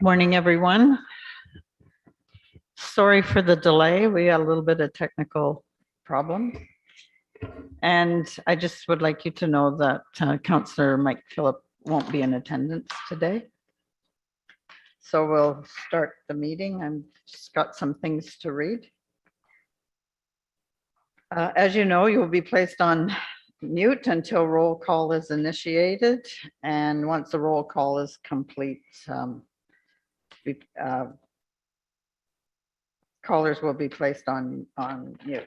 Morning, everyone. Sorry for the delay. We had a little bit of technical problem. And I just would like you to know that Councillor Mike Phillip won't be in attendance today. So we'll start the meeting. I've just got some things to read. As you know, you will be placed on mute until roll call is initiated. And once the roll call is complete, callers will be placed on mute.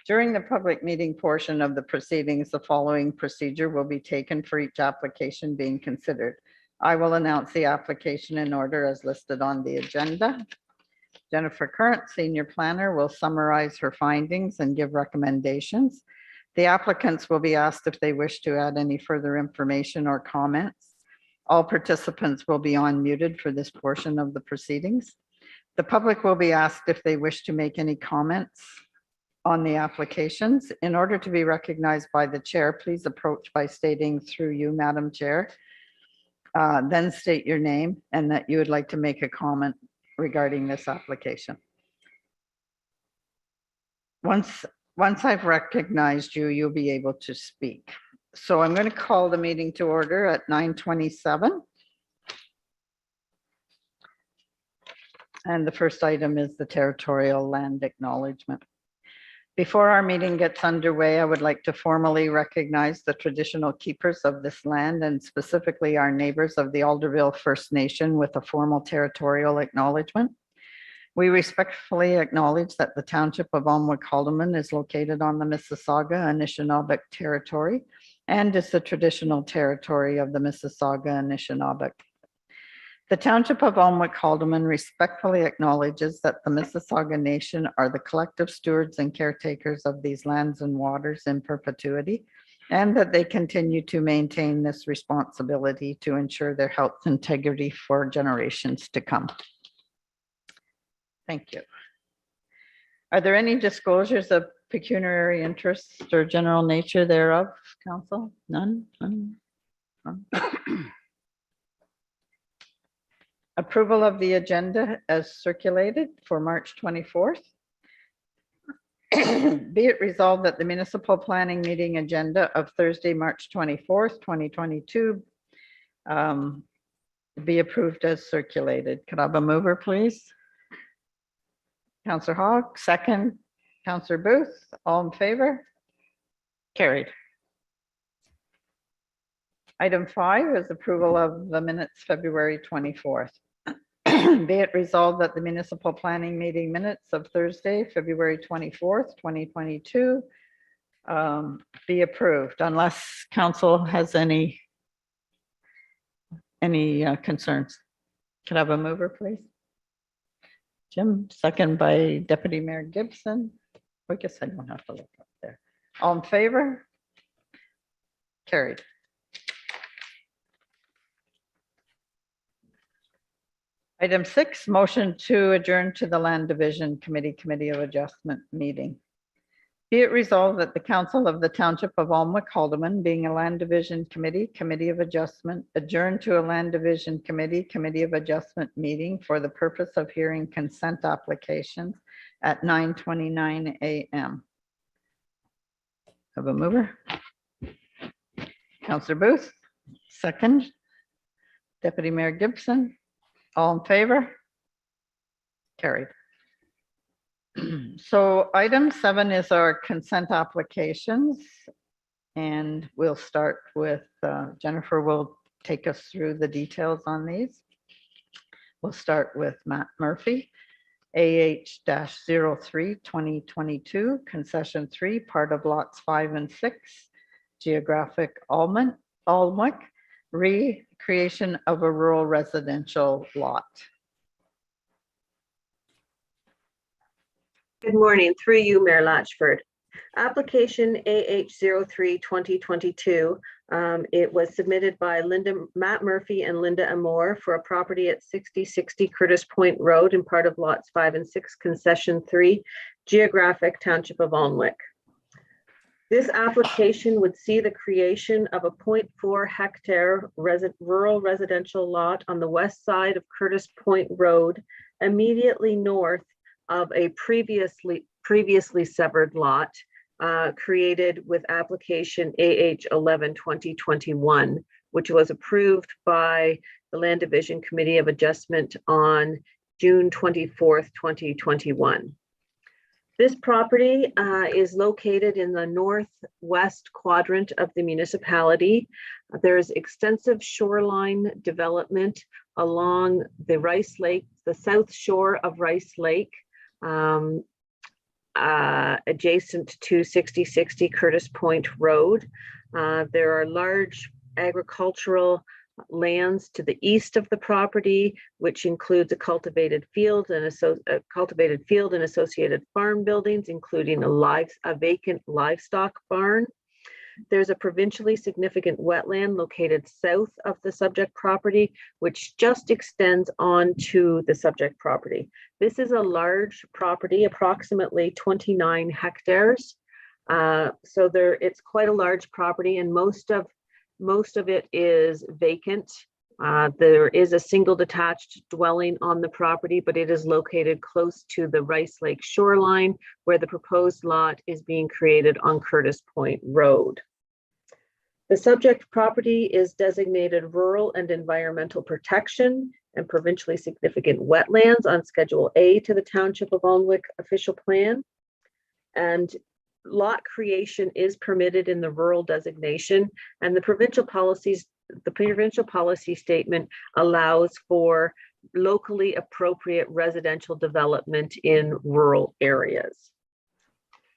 During the public meeting portion of the proceedings, the following procedure will be taken for each application being considered. I will announce the application in order as listed on the agenda. Jennifer Current, Senior Planner, will summarize her findings and give recommendations. The applicants will be asked if they wish to add any further information or comments. All participants will be unmuted for this portion of the proceedings. The public will be asked if they wish to make any comments on the applications. In order to be recognized by the chair, please approach by stating through you, Madam Chair, then state your name and that you would like to make a comment regarding this application. Once I've recognized you, you'll be able to speak. So I'm going to call the meeting to order at 9:27. And the first item is the territorial land acknowledgement. Before our meeting gets underway, I would like to formally recognize the traditional keepers of this land and specifically our neighbors of the Alderville First Nation with a formal territorial acknowledgement. We respectfully acknowledge that the Township of Alnwick-Haldeman is located on the Mississauga Anishinaabe territory and is the traditional territory of the Mississauga Anishinaabe. The Township of Alnwick-Haldeman respectfully acknowledges that the Mississauga Nation are the collective stewards and caretakers of these lands and waters in perpetuity, and that they continue to maintain this responsibility to ensure their health and integrity for generations to come. Thank you. Are there any disclosures of pecuniary interests or general nature thereof, Council? None? None? None? Approval of the agenda as circulated for March 24th. Be it resolved that the municipal planning meeting agenda of Thursday, March 24th, 2022 be approved as circulated. Could I have a mover, please? Councillor Hogg, second. Councillor Booth, all in favor? Carried. Item 5 is approval of the minutes February 24th. Be it resolved that the municipal planning meeting minutes of Thursday, February 24th, 2022 be approved unless council has any concerns. Could I have a mover, please? Jim, second by Deputy Mayor Gibson. I guess I don't have to look up there. All in favor? Carried. Item 6, motion to adjourn to the Land Division Committee of Adjustment meeting. Be it resolved that the Council of the Township of Alnwick-Haldeman, being a Land Division Committee of Adjustment, adjourn to a Land Division Committee of Adjustment meeting for the purpose of hearing consent applications at 9:29 a.m. Have a mover? Councillor Booth, second. Deputy Mayor Gibson. All in favor? Carried. So item 7 is our consent applications. And we'll start with Jennifer will take us through the details on these. We'll start with Matt Murphy, AH-03 2022, concession 3, part of lots 5 and 6, geographic Alnwick, recreation of a rural residential lot. Good morning, through you, Mayor Latchford. Application AH-03 2022. It was submitted by Matt Murphy and Linda Amore for a property at 6060 Curtis Point Road in part of lots 5 and 6, concession 3, geographic Township of Alnwick. This application would see the creation of a 0.4 hectare rural residential lot on the west side of Curtis Point Road, immediately north of a previously severed lot created with application AH-11-2021, which was approved by the Land Division Committee of Adjustment on June 24th, 2021. This property is located in the northwest quadrant of the municipality. There's extensive shoreline development along the Rice Lake, the south shore of Rice Lake, adjacent to 6060 Curtis Point Road. There are large agricultural lands to the east of the property, which includes a cultivated field and associated farm buildings, including a vacant livestock barn. There's a provincially significant wetland located south of the subject property, which just extends onto the subject property. This is a large property, approximately 29 hectares. So it's quite a large property, and most of it is vacant. There is a single detached dwelling on the property, but it is located close to the Rice Lake shoreline, where the proposed lot is being created on Curtis Point Road. The subject property is designated rural and environmental protection and provincially significant wetlands on Schedule A to the Township of Alnwick official plan. And lot creation is permitted in the rural designation, and the provincial policy statement allows for locally appropriate residential development in rural areas.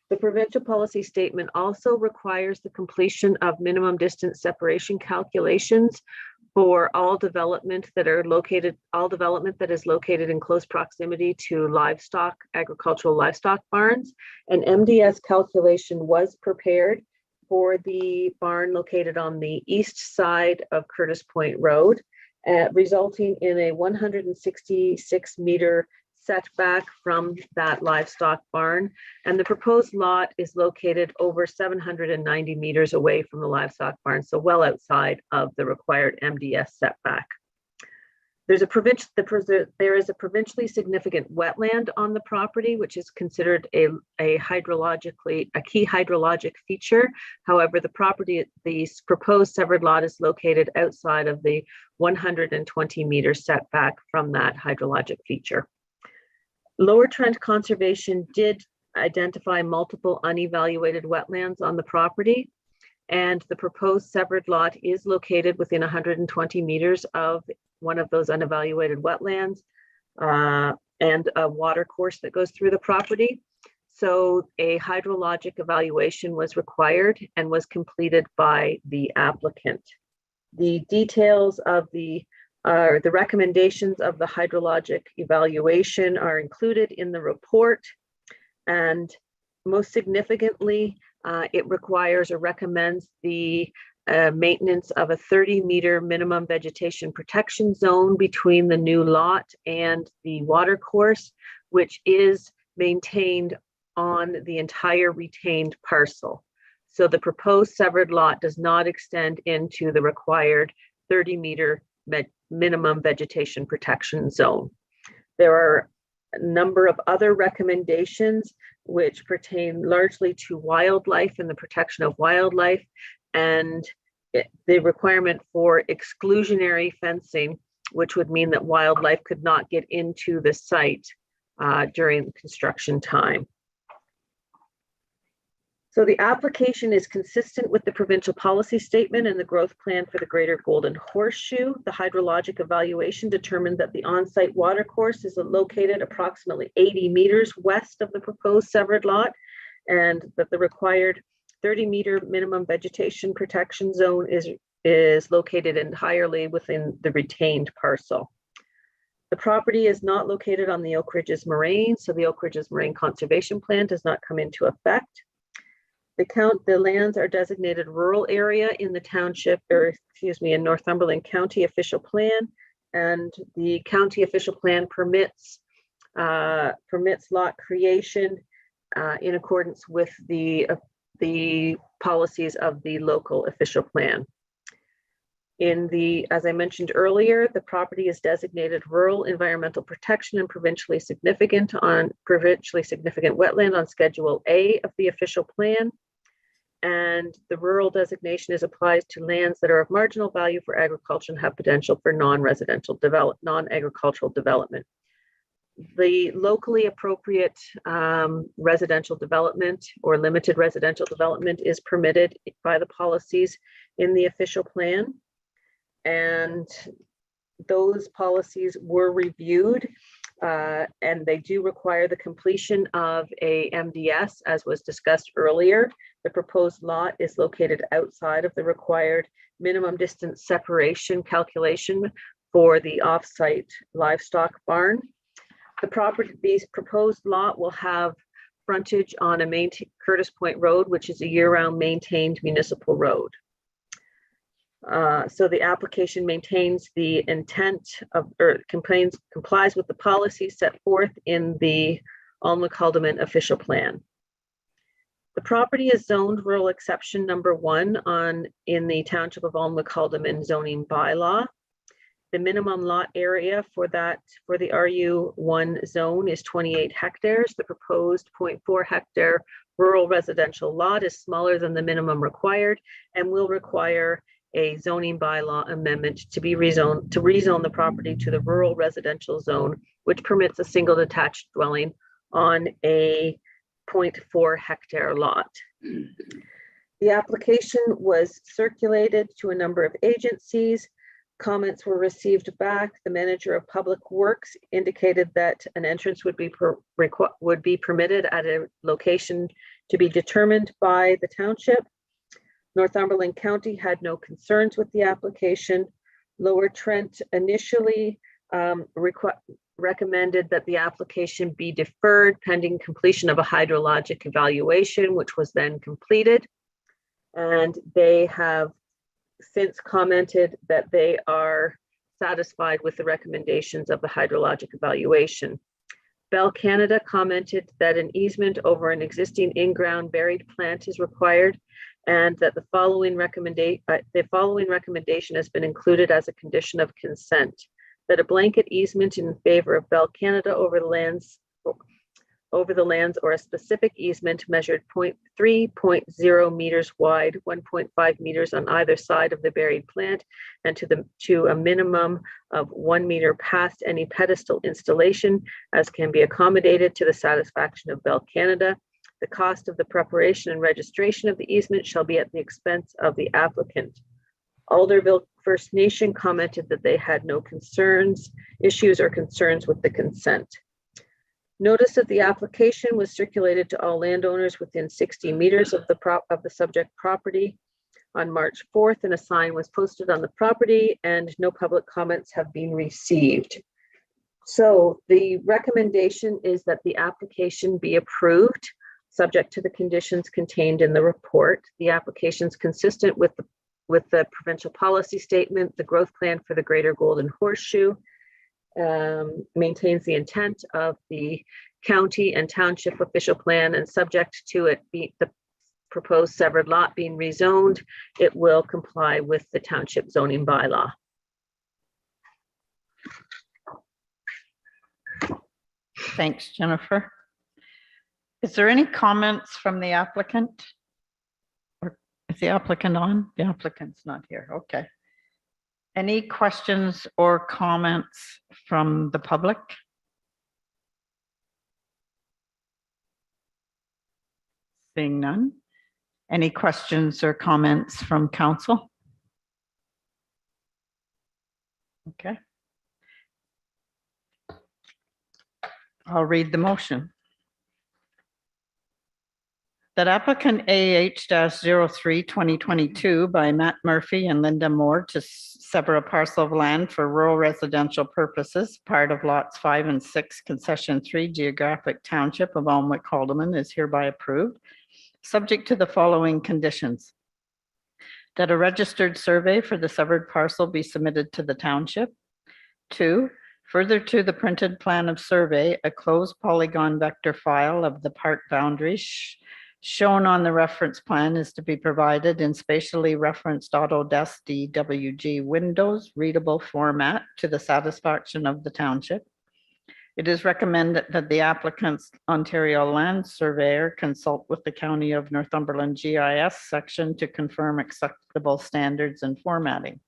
The provincial policy statement also requires the completion of minimum distance separation calculations for all development that is located in close proximity to agricultural livestock barns. An MDS calculation was prepared for the barn located on the east side of Curtis Point Road, resulting in a 166 meter setback from that livestock barn. And the proposed lot is located over 790 meters away from the livestock barn, so well outside of the required MDS setback. There is a provincially significant wetland on the property, which is considered a key hydrologic feature. However, the proposed severed lot is located outside of the 120 meter setback from that hydrologic feature. Lower Trent Conservation did identify multiple unevaluated wetlands on the property, and the proposed severed lot is located within 120 meters of one of those unevaluated wetlands and a water course that goes through the property. So a hydrologic evaluation was required and was completed by the applicant. The details of the recommendations of the hydrologic evaluation are included in the report, and most significantly, it requires or recommends the maintenance of a 30-meter minimum vegetation protection zone between the new lot and the water course, which is maintained on the entire retained parcel. So the proposed severed lot does not extend into the required 30-meter minimum vegetation protection zone. There are a number of other recommendations which pertain largely to wildlife and the protection of wildlife, and the requirement for exclusionary fencing, which would mean that wildlife could not get into the site during construction time. So the application is consistent with the provincial policy statement and the growth plan for the Greater Golden Horseshoe. The hydrologic evaluation determined that the on-site water course is located approximately 80 meters west of the proposed severed lot, and that the required 30-meter minimum vegetation protection zone is located entirely within the retained parcel. The property is not located on the Oak Ridges Moraine, so the Oak Ridges Moraine Conservation Plan does not come into effect. The lands are designated rural area in the township, in Northumberland County official plan, and the county official plan permits lot creation in accordance with the the policies of the local official plan. As I mentioned earlier, the property is designated rural environmental protection and provincially significant wetland on Schedule A of the official plan. And the rural designation applies to lands that are of marginal value for agriculture and have potential for non-agricultural development. The locally appropriate residential development or limited residential development is permitted by the policies in the official plan. And those policies were reviewed and they do require the completion of a MDS, as was discussed earlier. The proposed lot is located outside of the required minimum distance separation calculation for the off-site livestock barn. The proposed lot will have frontage on a Curtis Point Road, which is a year-round maintained municipal road. So the application maintains the intent of, or complies with the policy set forth in the Alma-Calderman official plan. The property is zoned rural exception number 1 in the Township of Alma-Calderman zoning bylaw. The minimum lot area for the RU1 zone is 28 hectares. The proposed 0.4 hectare rural residential lot is smaller than the minimum required and will require a zoning bylaw amendment to rezone the property to the rural residential zone, which permits a single detached dwelling on a 0.4 hectare lot. The application was circulated to a number of agencies. Comments were received back. The manager of public works indicated that an entrance would be permitted at a location to be determined by the township. Northumberland County had no concerns with the application. Lower Trent initially recommended that the application be deferred pending completion of a hydrologic evaluation, which was then completed. And they have since commented that they are satisfied with the recommendations of the hydrologic evaluation. Bell Canada commented that an easement over an existing in-ground buried plant is required, and that the following recommendation has been included as a condition of consent: that a blanket easement in favor of Bell Canada over the lands or a specific easement measured 3.0 meters wide, 1.5 meters on either side of the buried plant, and to a minimum of 1 meter past any pedestal installation as can be accommodated to the satisfaction of Bell Canada. The cost of the preparation and registration of the easement shall be at the expense of the applicant. Alderville First Nation commented that they had no issues or concerns with the consent. Notice of the application was circulated to all landowners within 60 meters of the subject property on March 4th, and a sign was posted on the property, and no public comments have been received. So the recommendation is that the application be approved, subject to the conditions contained in the report. The application is consistent with the provincial policy statement, the growth plan for the Greater Golden Horseshoe, maintains the intent of the county and township official plan, and subject to it the proposed severed lot being rezoned, it will comply with the township zoning bylaw. Thanks, Jennifer. Is there any comments from the applicant? Or is the applicant on? The applicant's not here. Okay. Any questions or comments from the public? Seeing none. Any questions or comments from council? Okay. I'll read the motion. That applicant AH-03-2022 by Matt Murphy and Linda Moore to sever a parcel of land for rural residential purposes, part of lots 5 and 6, concession 3, geographic township of Alma-Calderman is hereby approved, subject to the following conditions: that a registered survey for the severed parcel be submitted to the township. 2, further to the printed plan of survey, a closed polygon vector file of the park boundaries shown on the reference plan is to be provided in spatially referenced Autodesk DWG Windows readable format to the satisfaction of the township. It is recommended that the applicant's Ontario Land Surveyor consult with the County of Northumberland GIS section to confirm acceptable standards and formatting.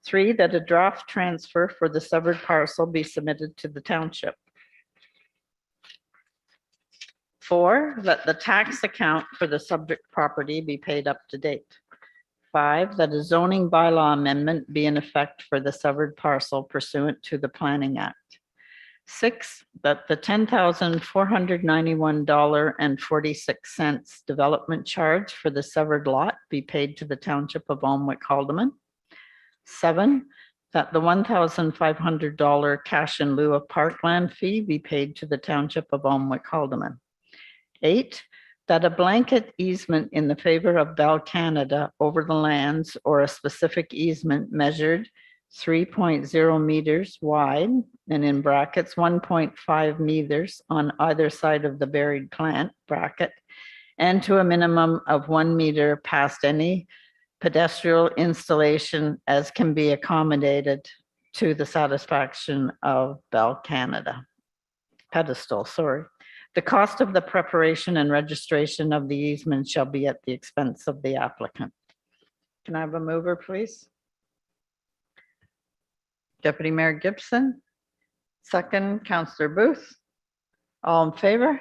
3, that a draft transfer for the severed parcel be submitted to the township. 4, that the tax account for the subject property be paid up to date. 5, that a zoning bylaw amendment be in effect for the severed parcel pursuant to the Planning Act. 6, that the $10,491.46 development charge for the severed lot be paid to the Township of Alnwick-Haldeman. 7, that the $1,500 cash in lieu of parkland fee be paid to the Township of Alnwick-Haldeman. 8, that a blanket easement in the favor of Bell Canada over the lands or a specific easement measured 3.0 meters wide and in brackets 1.5 meters on either side of the buried plant bracket and to a minimum of 1 meter past any pedestrian installation as can be accommodated to the satisfaction of Bell Canada. Pedestal, sorry. The cost of the preparation and registration of the easement shall be at the expense of the applicant. Can I have a mover, please? Deputy Mayor Gibson. Second, Councillor Booth. All in favor?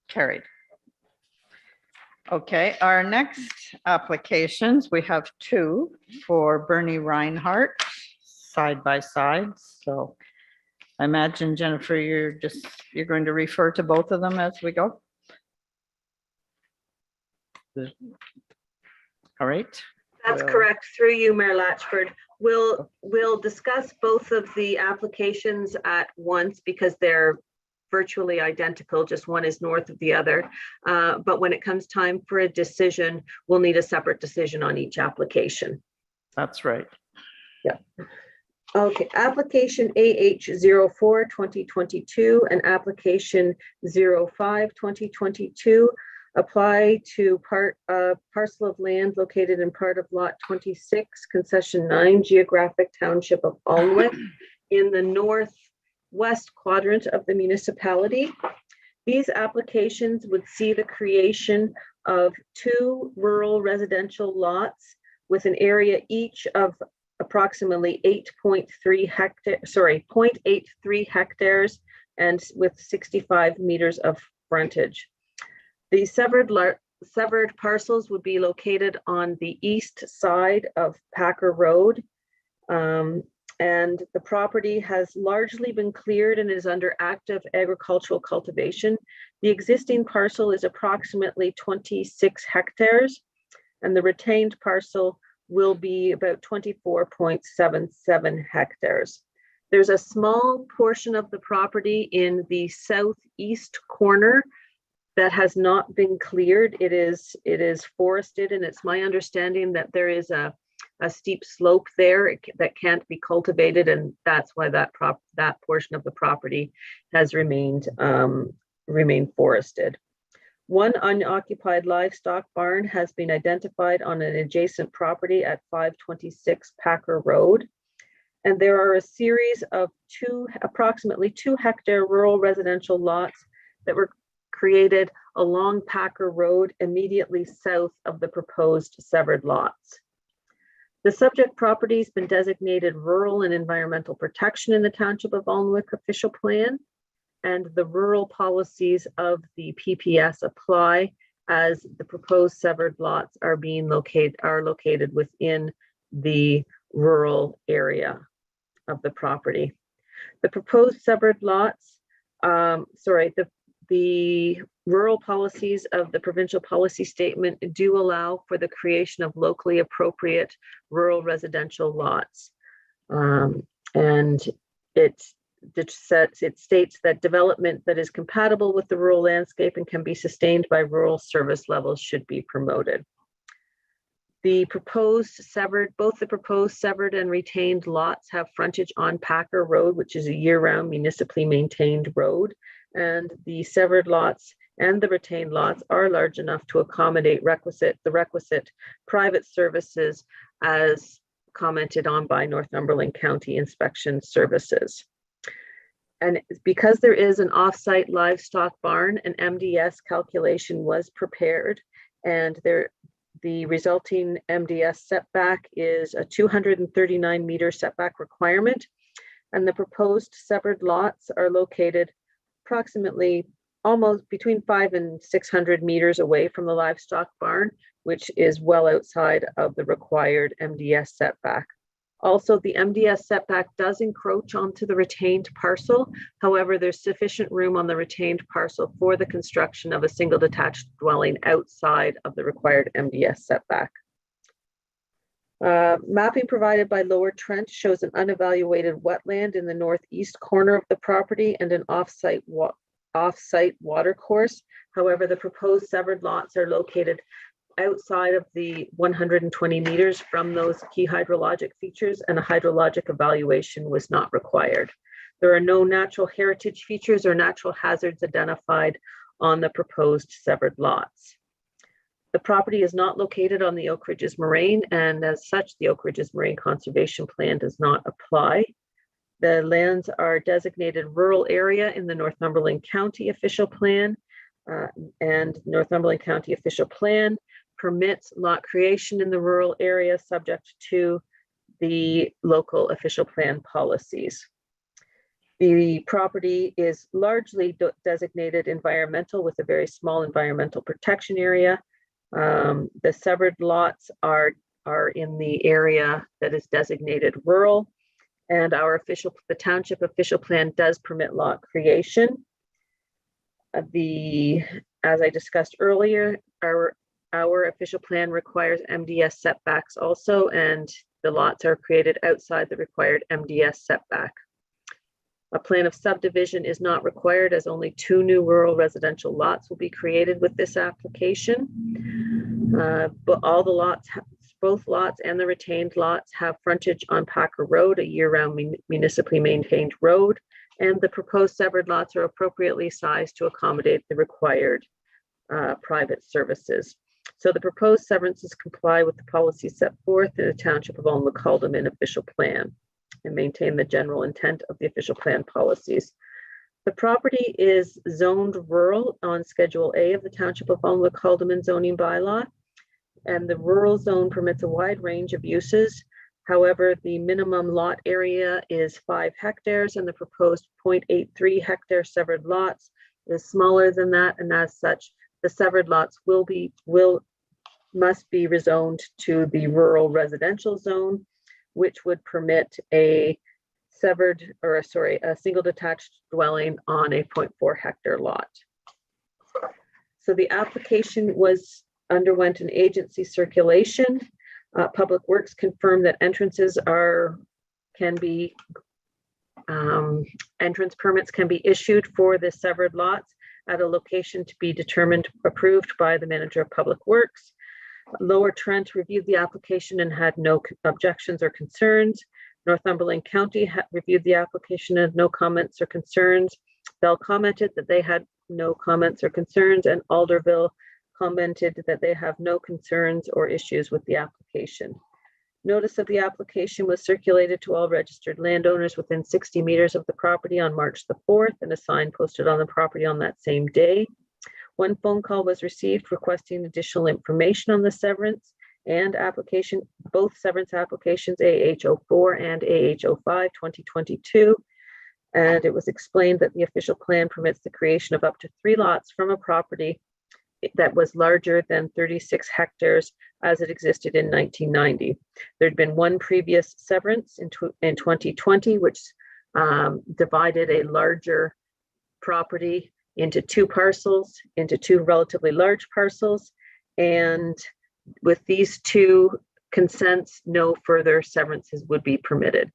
Carried. Okay, our next applications, we have 2 for Bernie Reinhardt, side by side. So I imagine, Jennifer, you're going to refer to both of them as we go. All right. That's correct. Through you, Mayor Latchford. We'll discuss both of the applications at once because they're virtually identical. Just one is north of the other. But when it comes time for a decision, we'll need a separate decision on each application. That's right. Yeah. Okay, application AH04 2022 and application 05 2022 apply to parcel of land located in part of lot 26, concession 9, geographic township of Alnwick in the northwest quadrant of the municipality. These applications would see the creation of 2 rural residential lots with an area each of approximately 0.83 hectares and with 65 meters of frontage. The severed parcels would be located on the east side of Packer Road. And the property has largely been cleared and is under active agricultural cultivation. The existing parcel is approximately 26 hectares and the retained parcel will be about 24.77 hectares. There's a small portion of the property in the southeast corner that has not been cleared. It is forested, and it's my understanding that there is a steep slope there that can't be cultivated, and that's why that portion of the property has remained forested. One unoccupied livestock barn has been identified on an adjacent property at 526 Packer Road. And there are a series of approximately 2 hectare rural residential lots that were created along Packer Road immediately south of the proposed severed lots. The subject property has been designated rural and environmental protection in the Township of Alnwick official plan, and the rural policies of the PPS apply as the proposed severed lots are located within the rural area of the property. The proposed severed lots, the rural policies of the provincial policy statement do allow for the creation of locally appropriate rural residential lots. And it states that development that is compatible with the rural landscape and can be sustained by rural service levels should be promoted. Both the proposed severed and retained lots have frontage on Packer Road, which is a year-round municipally maintained road. And the severed lots and the retained lots are large enough to accommodate the requisite private services as commented on by Northumberland County Inspection Services. And because there is an off-site livestock barn, an MDS calculation was prepared, and the resulting MDS setback is a 239-meter setback requirement, and the proposed severed lots are located approximately almost between 500 and 600 meters away from the livestock barn, which is well outside of the required MDS setback. Also, the MDS setback does encroach onto the retained parcel. However, there's sufficient room on the retained parcel for the construction of a single detached dwelling outside of the required MDS setback. Mapping provided by Lower Trent shows an unevaluated wetland in the northeast corner of the property and an off-site watercourse. However, the proposed severed lots are located outside of the 120 meters from those key hydrologic features, and a hydrologic evaluation was not required. There are no natural heritage features or natural hazards identified on the proposed severed lots. The property is not located on the Oak Ridges Moraine, and as such, the Oak Ridges Moraine Conservation Plan does not apply. The lands are designated rural area in the Northumberland County Official Plan, and Northumberland County Official Plan permits lot creation in the rural area subject to the local official plan policies. The property is largely designated environmental with a very small environmental protection area. The severed lots are in the area that is designated rural, and the township official plan does permit lot creation. As I discussed earlier, our official plan requires MDS setbacks also, and the lots are created outside the required MDS setback. A plan of subdivision is not required, as only 2 new rural residential lots will be created with this application. But all the lots, both lots and the retained lots, have frontage on Packer Road, a year-round municipally maintained road, and the proposed severed lots are appropriately sized to accommodate the required private services. So the proposed severances comply with the policies set forth in the Township of Alderman official plan and maintain the general intent of the official plan policies. The property is zoned rural on Schedule A of the Township of Alderman zoning bylaw, and the rural zone permits a wide range of uses. However, the minimum lot area is 5 hectares, and the proposed 0.83 hectare severed lots is smaller than that, and as such, the severed lots must be rezoned to the rural residential zone, which would permit a single detached dwelling on a 0.4 hectare lot. So the application underwent an agency circulation. Public Works confirmed that entrance permits can be issued for the severed lots at a location to be determined approved by the manager of Public Works. Lower Trent reviewed the application and had no objections or concerns. Northumberland County reviewed the application and no comments or concerns. Bell commented that they had no comments or concerns, and Alderville commented that they have no concerns or issues with the application. Notice of the application was circulated to all registered landowners within 60 meters of the property on March the 4th, and a sign posted on the property on that same day. One phone call was received requesting additional information on the severance and application, both severance applications, AH04 and AH05 2022. And it was explained that the official plan permits the creation of up to 3 lots from a property that was larger than 36 hectares as it existed in 1990. There'd been one previous severance in 2020, which divided a larger property into 2 parcels, into 2 relatively large parcels. And with these 2 consents, no further severances would be permitted.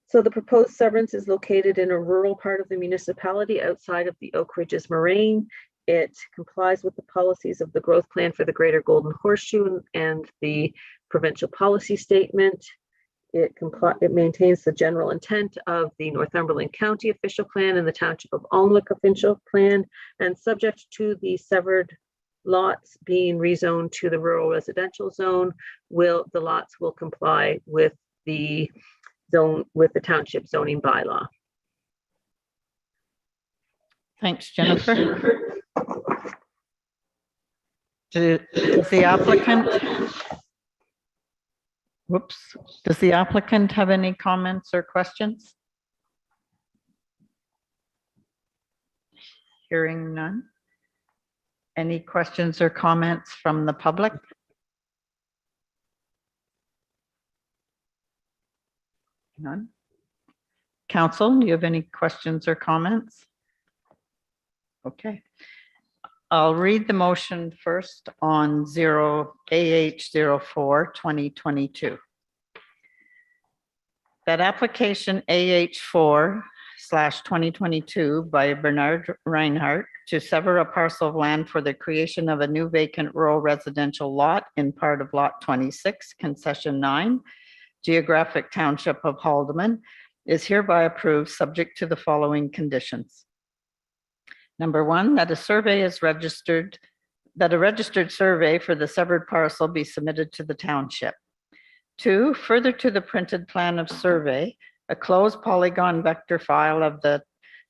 So the proposed severance is located in a rural part of the municipality outside of the Oak Ridges Moraine. It complies with the policies of the growth plan for the Greater Golden Horseshoe and the provincial policy statement. It maintains the general intent of the Northumberland County official plan and the Township of Alnwick official plan, and subject to the severed lots being rezoned to the rural residential zone, the lots will comply with the township zoning bylaw. Thanks, Jennifer. Does the applicant have any comments or questions? Hearing none. Any questions or comments from the public? None. Council, do you have any questions or comments? Okay. I'll read the motion first on AH04 2022. That application AH4/2022 by Bernard Reinhardt to sever a parcel of land for the creation of a new vacant rural residential lot in part of Lot 26, Concession 9, Geographic Township of Haldeman, is hereby approved subject to the following conditions. Number one, that a registered survey for the severed parcel be submitted to the township. Two, further to the printed plan of survey, a closed polygon vector file of the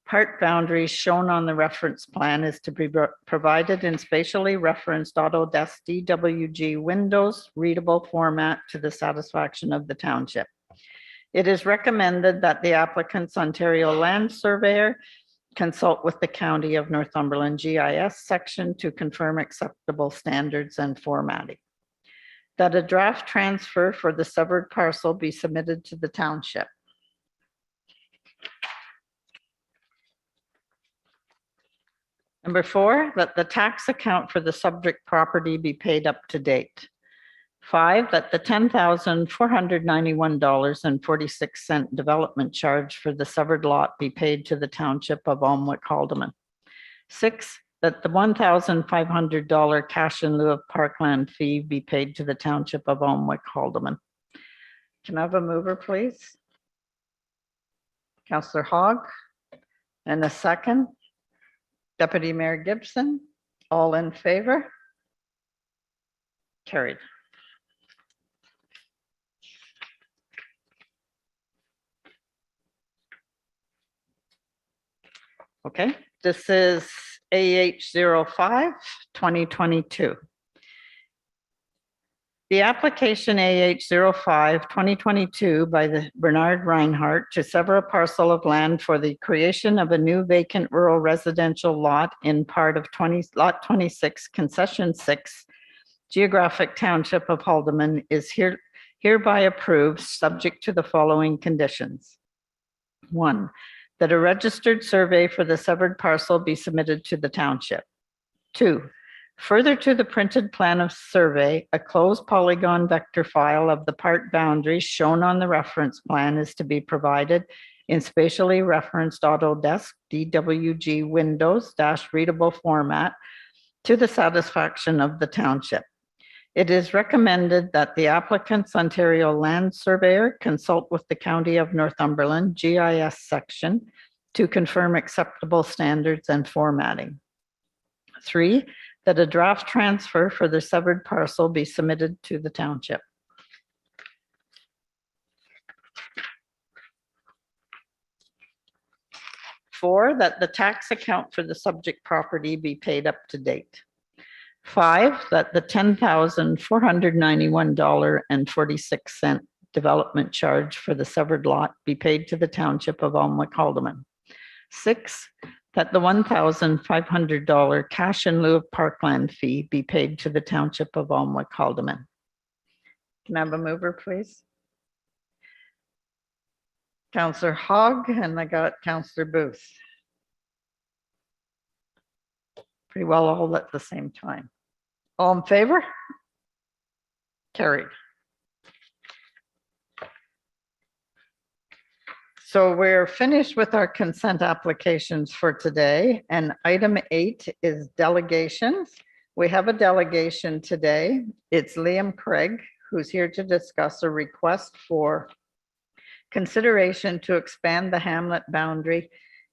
part boundaries shown on the reference plan is to be provided in spatially referenced Autodesk DWG Windows readable format to the satisfaction of the township. It is recommended that the applicant's Ontario land surveyor consult with the County of Northumberland GIS section to confirm acceptable standards and formatting. That a draft transfer for the severed parcel be submitted to the township. Number four, that the tax account for the subject property be paid up to date. Five, that the $10,491.46 development charge for the severed lot be paid to the Township of Alnwick Haldeman. Six, that the $1,500 cash in lieu of parkland fee be paid to the Township of Alnwick Haldeman. Can I have a mover, please? Councillor Hogg, and a second. Deputy Mayor Gibson, all in favor? Carried. Okay, this is AH05 2022. The application AH05 2022 by the Bernard Reinhardt to sever a parcel of land for the creation of a new vacant rural residential lot in part of Lot 26, Concession 6, Geographic Township of Haldeman is hereby approved subject to the following conditions. One, that a registered survey for the severed parcel be submitted to the township. Two, further to the printed plan of survey, a closed polygon vector file of the part boundaries shown on the reference plan is to be provided in spatially referenced Autodesk DWG Windows readable format to the satisfaction of the township. It is recommended that the applicant's Ontario land surveyor consult with the County of Northumberland GIS section to confirm acceptable standards and formatting. Three, that a draft transfer for the severed parcel be submitted to the township. Four, that the tax account for the subject property be paid up to date. Five, that the $10,491.46 development charge for the severed lot be paid to the Township of Alnwick Haldeman. Six, that the $1,500 cash in lieu of parkland fee be paid to the Township of Alnwick Haldeman. Can I have a mover, please? Councillor Hogg, and I got Councillor Booth. Pretty well all at the same time. All in favor? Carried. So we're finished with our consent applications for today, and item 8 is delegations. We have a delegation today. It's Liam Craig, who's here to discuss a request for consideration to expand the hamlet boundary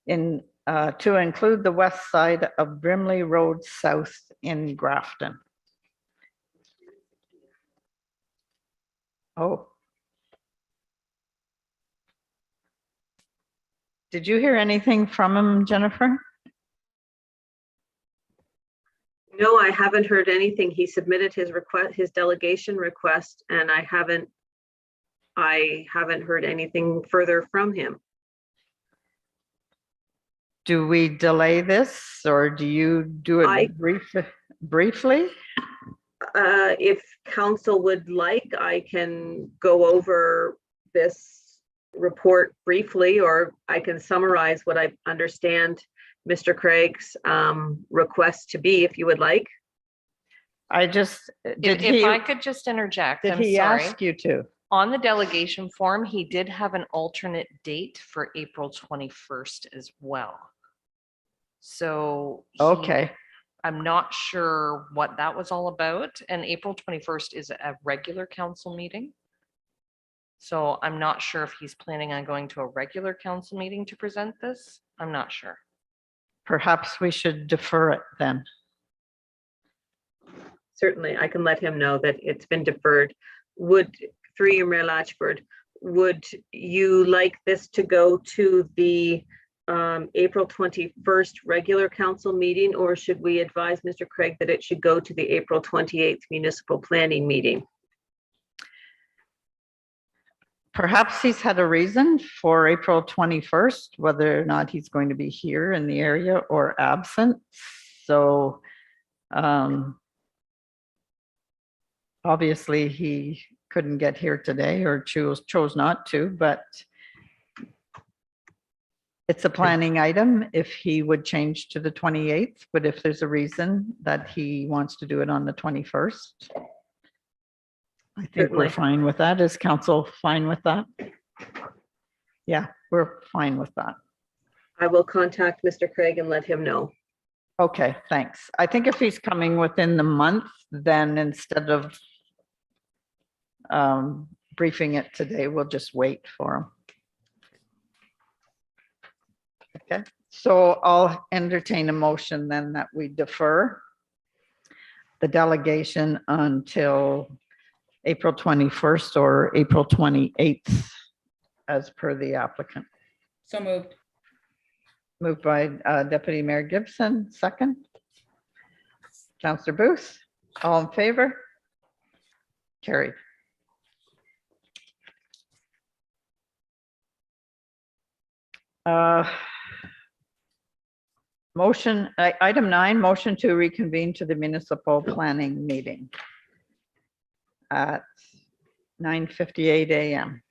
to include the west side of Brimley Road South in Grafton. Oh. Did you hear anything from him, Jennifer? No, I haven't heard anything. He submitted his request, his delegation request, and I haven't heard anything further from him. Do we delay this, or do you do it briefly? If council would like, I can go over this report briefly, or I can summarize what I understand Mr. Craig's request to be, if you would like. If I could just interject, Did he ask you to? On the delegation form, he did have an alternate date for April 21st as well. So Okay, I'm not sure what that was all about. And April 21st is a regular council meeting. So I'm not sure if he's planning on going to a regular council meeting to present this. I'm not sure. perhaps we should defer it then. Certainly, I can let him know that it's been deferred. Through you, Mayor Latchford, would you like this to go to the April 21st regular council meeting, or should we advise Mr. Craig that it should go to the April 28th municipal planning meeting? Perhaps he's had a reason for April 21st, whether or not he's going to be here in the area or absent. So obviously he couldn't get here today or chose not to, but it's a planning item if he would change to the 28th, but if there's a reason that he wants to do it on the 21st, I think we're fine with that. Is council fine with that? Yeah, we're fine with that. I will contact Mr. Craig and let him know. Okay, thanks. I think if he's coming within the month, then instead of briefing it today, we'll just wait for him. Okay, so I'll entertain a motion then that we defer the delegation until April 21st or April 28th as per the applicant. So moved. Moved by Deputy Mayor Gibson, second. Councillor Booth, all in favor? Carried. Item 9, motion to reconvene to the municipal planning meeting at 9:58 a.m.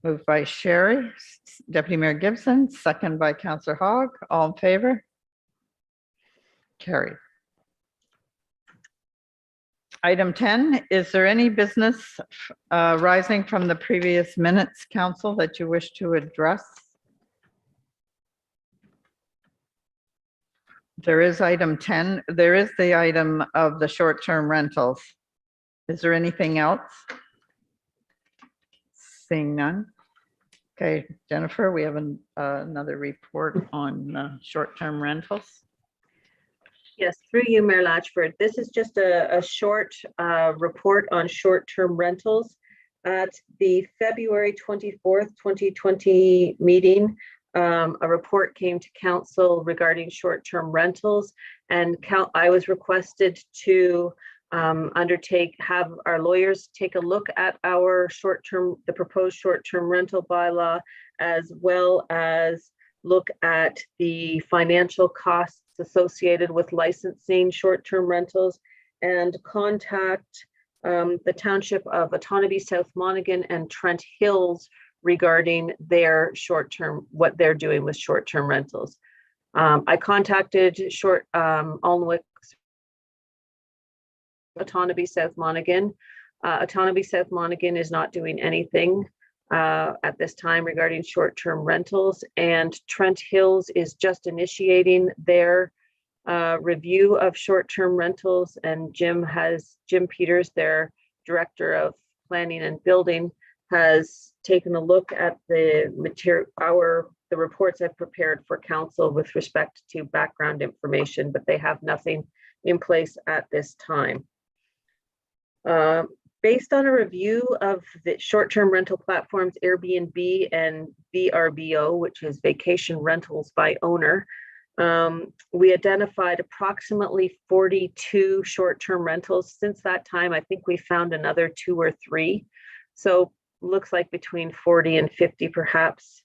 Moved by Sherry, Deputy Mayor Gibson, second by Councillor Hogg. All in favor? Carried. Item 10, is there any business rising from the previous minutes, council, that you wish to address? There is item 10. There is the item of the short-term rentals. Is there anything else? Seeing none. Okay, Jennifer, we have another report on short-term rentals. Yes, through you, Mayor Latchford. This is just a short report on short-term rentals. At the February 24th, 2020 meeting, a report came to council regarding short-term rentals, and I was requested to have our lawyers take a look at our the proposed short-term rental bylaw, as well as look at the financial costs associated with licensing short-term rentals, and contact the Township of Otonabee, South Monaghan, and Trent Hills regarding their short-term, what they're doing with short-term rentals. I contacted Alnwick, Otonabee, South Monaghan. Otonabee, South Monaghan is not doing anything at this time regarding short-term rentals, and Trent Hills is just initiating their review of short-term rentals, and Jim Peters, their Director of Planning and Building, has taken a look at the the reports I've prepared for council with respect to background information, but they have nothing in place at this time. Based on a review of the short-term rental platforms Airbnb and VRBO, which is vacation rentals by owner, we identified approximately 42 short-term rentals. Since that time, I think we found another 2 or 3. So looks like between 40 and 50 perhaps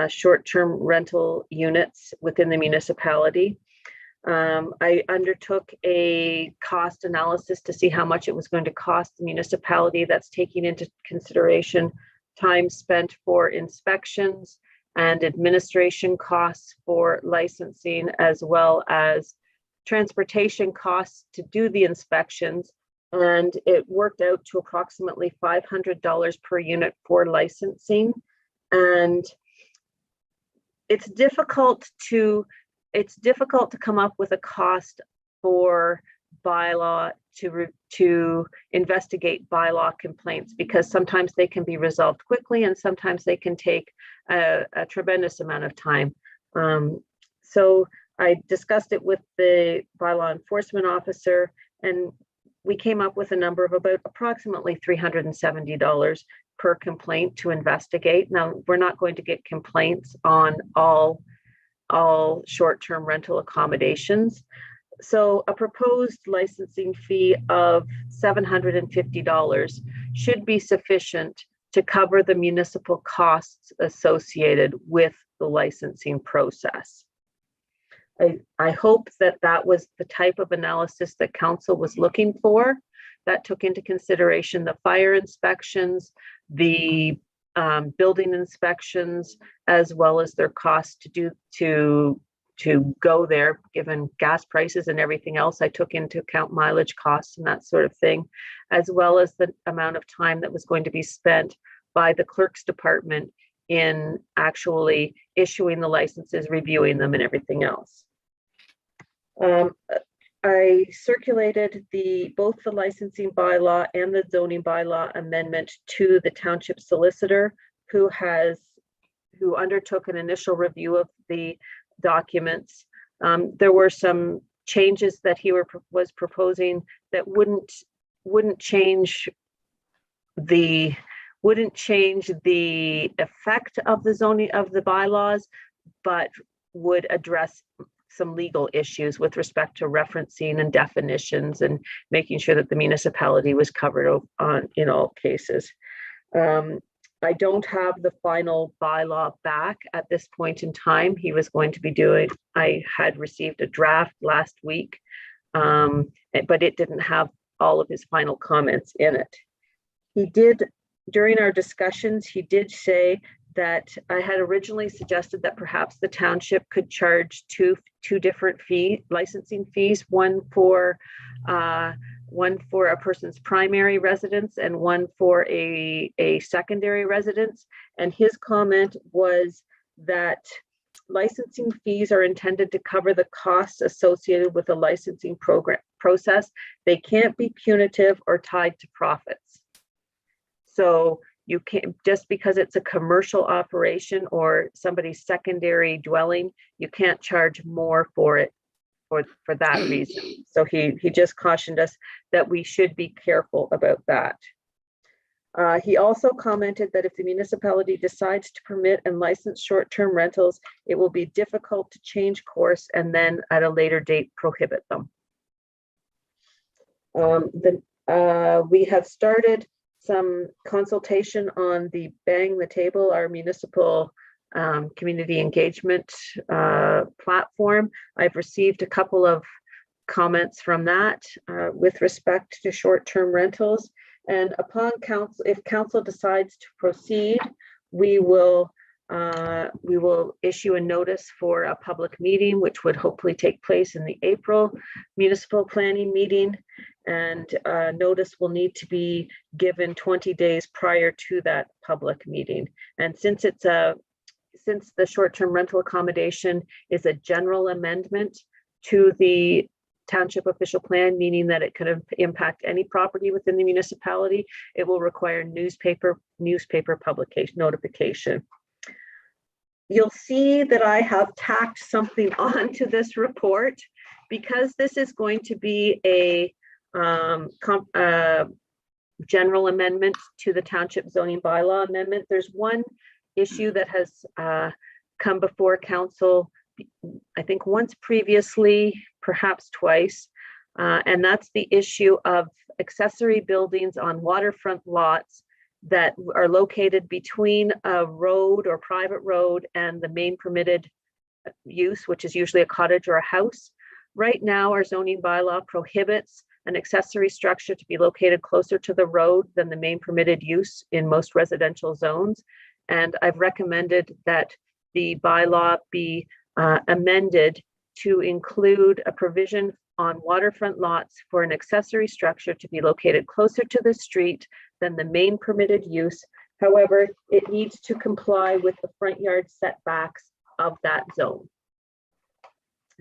short-term rental units within the municipality. I undertook a cost analysis to see how much it was going to cost the municipality. That's taking into consideration time spent for inspections and administration costs for licensing, as well as transportation costs to do the inspections. And it worked out to approximately $500 per unit for licensing. And it's difficult to come up with a cost for bylaw to investigate bylaw complaints, because sometimes they can be resolved quickly and sometimes they can take a tremendous amount of time. So I discussed it with the bylaw enforcement officer, and we came up with a number of about approximately $370 per complaint to investigate. Now, we're not going to get complaints on all short-term rental accommodations. So a proposed licensing fee of $750 should be sufficient to cover the municipal costs associated with the licensing process. I hope that was the type of analysis that council was looking for. That took into consideration the fire inspections, the building inspections, as well as their cost to go there, given gas prices and everything else. I took into account mileage costs and that sort of thing, as well as the amount of time that was going to be spent by the clerk's department in actually issuing the licenses, reviewing them, and everything else. I circulated both the licensing bylaw and the zoning bylaw amendment to the township solicitor, who undertook an initial review of the documents. There were some changes that he was proposing that wouldn't change the effect of the zoning of the bylaws, but would address some legal issues with respect to referencing and definitions and making sure that the municipality was covered in all cases. I don't have the final bylaw back at this point in time. He was going to be I had received a draft last week, but it didn't have all of his final comments in it. During our discussions, he did say that I had originally suggested that perhaps the township could charge two different licensing fees, one for a person's primary residence and one for a secondary residence. And his comment was that licensing fees are intended to cover the costs associated with the licensing process. They can't be punitive or tied to profits. So you can't, just because it's a commercial operation or somebody's secondary dwelling, you can't charge more for it for that reason. So he just cautioned us that we should be careful about that. He also commented that if the municipality decides to permit and license short-term rentals, it will be difficult to change course and then at a later date prohibit them. We have started some consultation on the Bang the Table, our municipal community engagement platform. I've received a couple of comments from that with respect to short-term rentals. And upon council, if council decides to proceed, we will issue a notice for a public meeting, which would hopefully take place in the April municipal planning meeting. And notice will need to be given 20 days prior to that public meeting. And since the short-term rental accommodation is a general amendment to the township official plan, meaning that it could impact any property within the municipality. It will require newspaper publication notification. You'll see that I have tacked something onto this report because this is going to be a general amendment to the township zoning bylaw amendment. There's one issue that has come before council, I think once previously, perhaps twice, and that's the issue of accessory buildings on waterfront lots that are located between a road or private road and the main permitted use, which is usually a cottage or a house. Right now, our zoning bylaw prohibits an accessory structure to be located closer to the road than the main permitted use in most residential zones. And I've recommended that the bylaw be amended to include a provision on waterfront lots for an accessory structure to be located closer to the street than the main permitted use. However, it needs to comply with the front yard setbacks of that zone.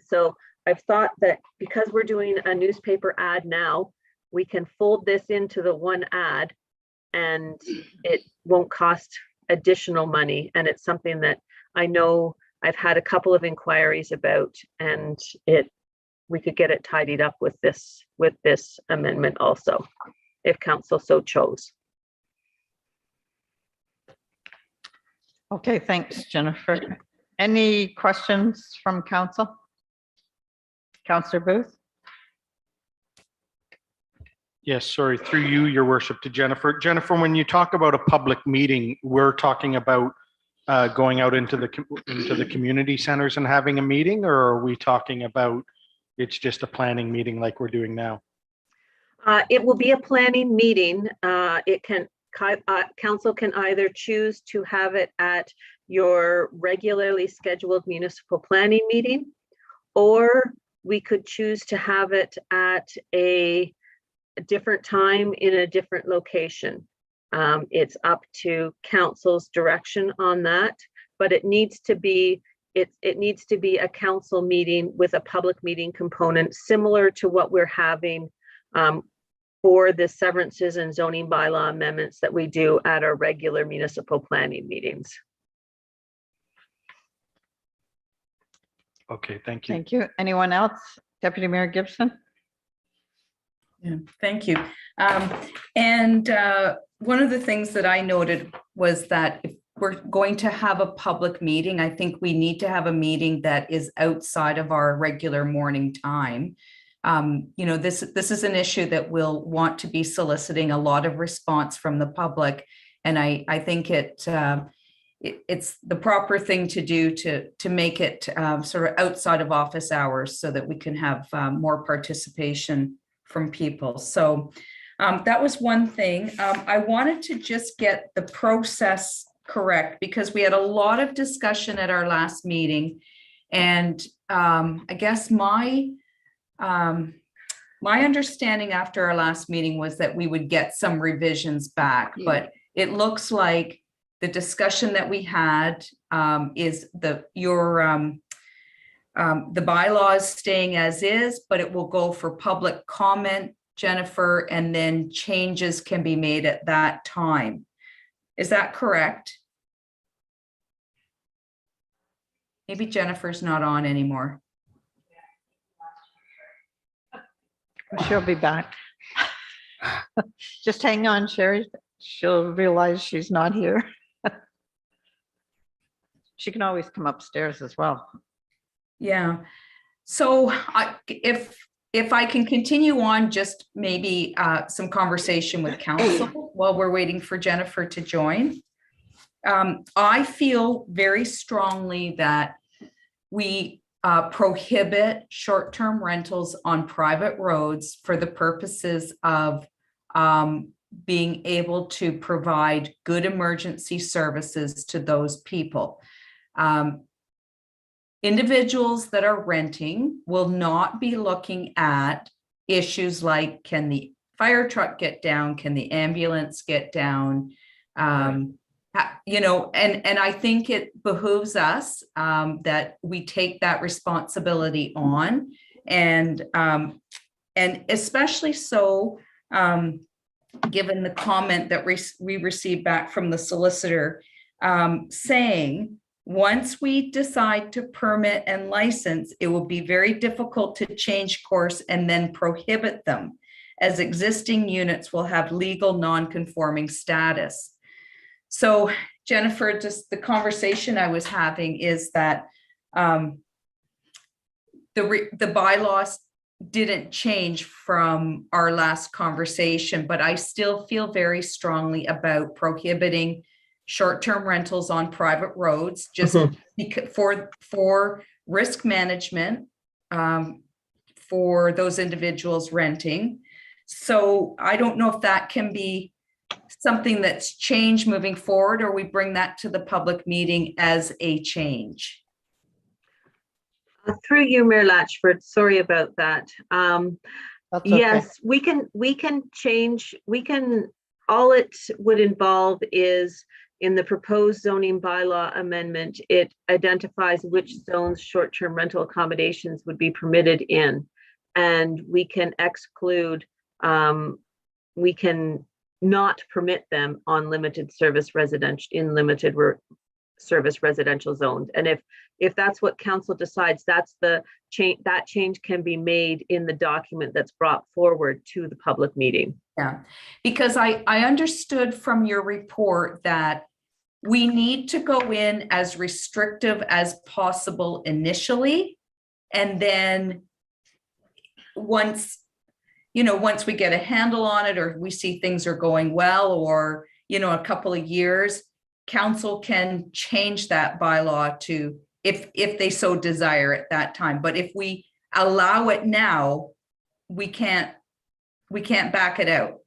So I've thought that because we're doing a newspaper ad now, we can fold this into the one ad and it won't cost additional money. And it's something that I know I've had a couple of inquiries about, and we could get it tidied up with this amendment also, if council so chose. Okay, thanks, Jennifer. Any questions from council? Councillor Booth? Yes, sorry, through you, your worship, to Jennifer. Jennifer, when you talk about a public meeting, we're talking about going out into the community centers and having a meeting, or are we talking about it's just a planning meeting like we're doing now? It will be a planning meeting. Council can either choose to have it at your regularly scheduled municipal planning meeting, or we could choose to have it at a different time in a different location. It's up to council's direction on that, but it needs to be a council meeting with a public meeting component, similar to what we're having for the severances and zoning bylaw amendments that we do at our regular municipal planning meetings. Okay, thank you. Thank you. Anyone else? Deputy Mayor Gibson? Yeah, thank you. One of the things that I noted was that if we're going to have a public meeting, I think we need to have a meeting that is outside of our regular morning time. This is an issue that we'll want to be soliciting a lot of response from the public, and I think it's the proper thing to do to make it sort of outside of office hours so that we can have more participation from people. So that was one thing. I wanted to just get the process correct because we had a lot of discussion at our last meeting, and I guess my understanding after our last meeting was that we would get some revisions back, but it looks like the discussion that we had is the bylaw is staying as is, but it will go for public comment, Jennifer, and then changes can be made at that time. Is that correct? Maybe Jennifer's not on anymore. She'll be back. Just hang on, Sherry. She'll realize she's not here. She can always come upstairs as well. Yeah. So if I can continue on, just maybe some conversation with council while we're waiting for Jennifer to join. I feel very strongly that we prohibit short-term rentals on private roads for the purposes of being able to provide good emergency services to those people. Individuals that are renting will not be looking at issues like, can the fire truck get down? Can the ambulance get down? And I think it behooves us that we take that responsibility on And especially so, given the comment that we received back from the solicitor, saying, once we decide to permit and license, it will be very difficult to change course and then prohibit them, as existing units will have legal non-conforming status. So Jennifer, just the conversation I was having is that the bylaws didn't change from our last conversation, but I still feel very strongly about prohibiting short-term rentals on private roads, just for risk management, for those individuals renting. So I don't know if that can be something that's changed moving forward, or we bring that to the public meeting as a change. Through you, Mayor Latchford, sorry about that. That's okay. Yes, we can change, all it would involve is in the proposed zoning bylaw amendment, it identifies which zones short-term rental accommodations would be permitted in. And we can exclude, we can not permit them on limited service residential, in limited service residential zones. And if that's what council decides, that's the change, that change can be made in the document that's brought forward to the public meeting. Yeah, because I understood from your report that we need to go in as restrictive as possible initially. And then once we get a handle on it, or we see things are going well, or, a couple of years, council can change that bylaw to, if they so desire at that time. But if we allow it now, we can't back it out.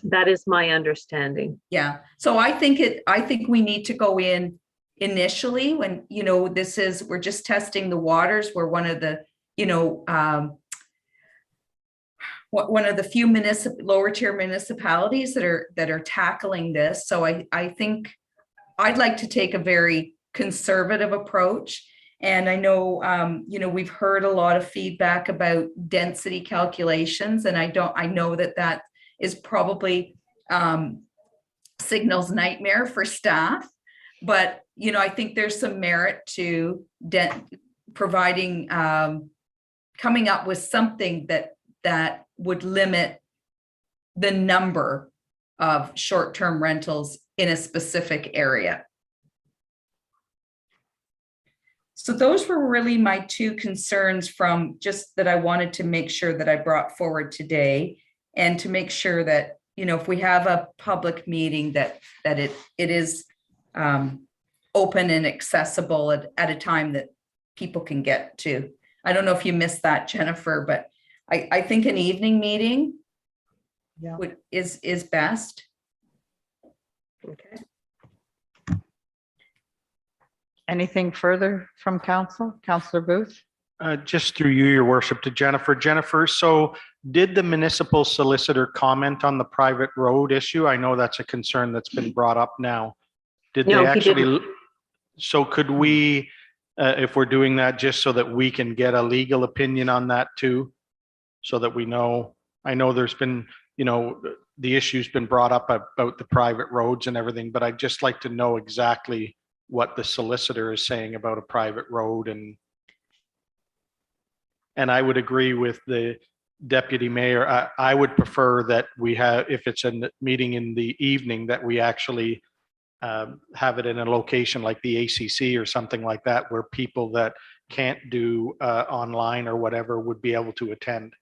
That is my understanding. Yeah, so I think we need to go in initially when, we're just testing the waters. We're one of the, one of the few lower tier municipalities that are tackling this. So I think I'd like to take a very conservative approach. And I know, we've heard a lot of feedback about density calculations, and I know that is probably signals nightmare for staff, but I think there's some merit to providing, coming up with something that would limit the number of short-term rentals in a specific area. So those were really my two concerns from just that I wanted to make sure that I brought forward today, and to make sure that, if we have a public meeting, that it is open and accessible at a time that people can get to. I don't know if you missed that, Jennifer, but I think an evening meeting is best. Okay. Anything further from council? Councillor Booth? Just through you, your worship, to Jennifer. Jennifer, so did the municipal solicitor comment on the private road issue? I know that's a concern that's been brought up now. Did No, they actually? he didn't. So could we, if we're doing that, just so that we can get a legal opinion on that too, so that we know? I know there's been, the issue's been brought up about the private roads and everything, but I'd just like to know exactly what the solicitor is saying about a private road. And I would agree with the deputy mayor. I would prefer that we have, if it's a meeting in the evening, that we actually have it in a location like the ACC or something like that, where people that can't do online or whatever would be able to attend.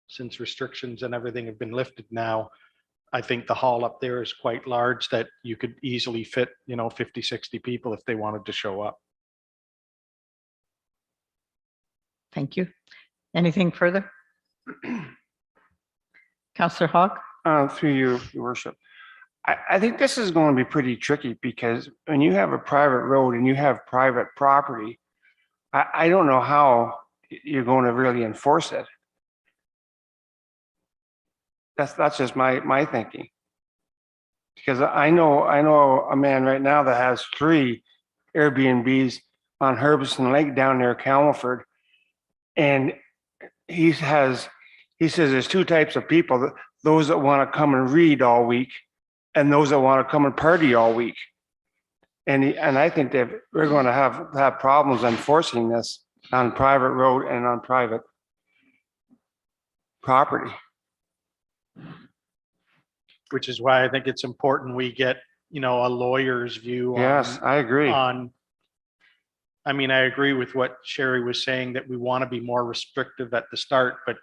Since restrictions and everything have been lifted now, I think the hall up there is quite large, that you could easily fit, 50, 60 people if they wanted to show up. Thank you. Anything further? Councillor Hawk? Through you, your worship. I think this is going to be pretty tricky, because when you have a private road and you have private property, I don't know how you're going to really enforce it. That's just my thinking. Because I know a man right now that has 3 Airbnbs on Herbison Lake down near Camelford, And he says there's two types of people, those that want to come and read all week and those that want to come and party all week. And I think that we're going to have problems enforcing this on private road and on private property. Which is why I think it's important we get, a lawyer's view. Yes, I agree. I mean, I agree with what Sherry was saying, that we want to be more restrictive at the start, but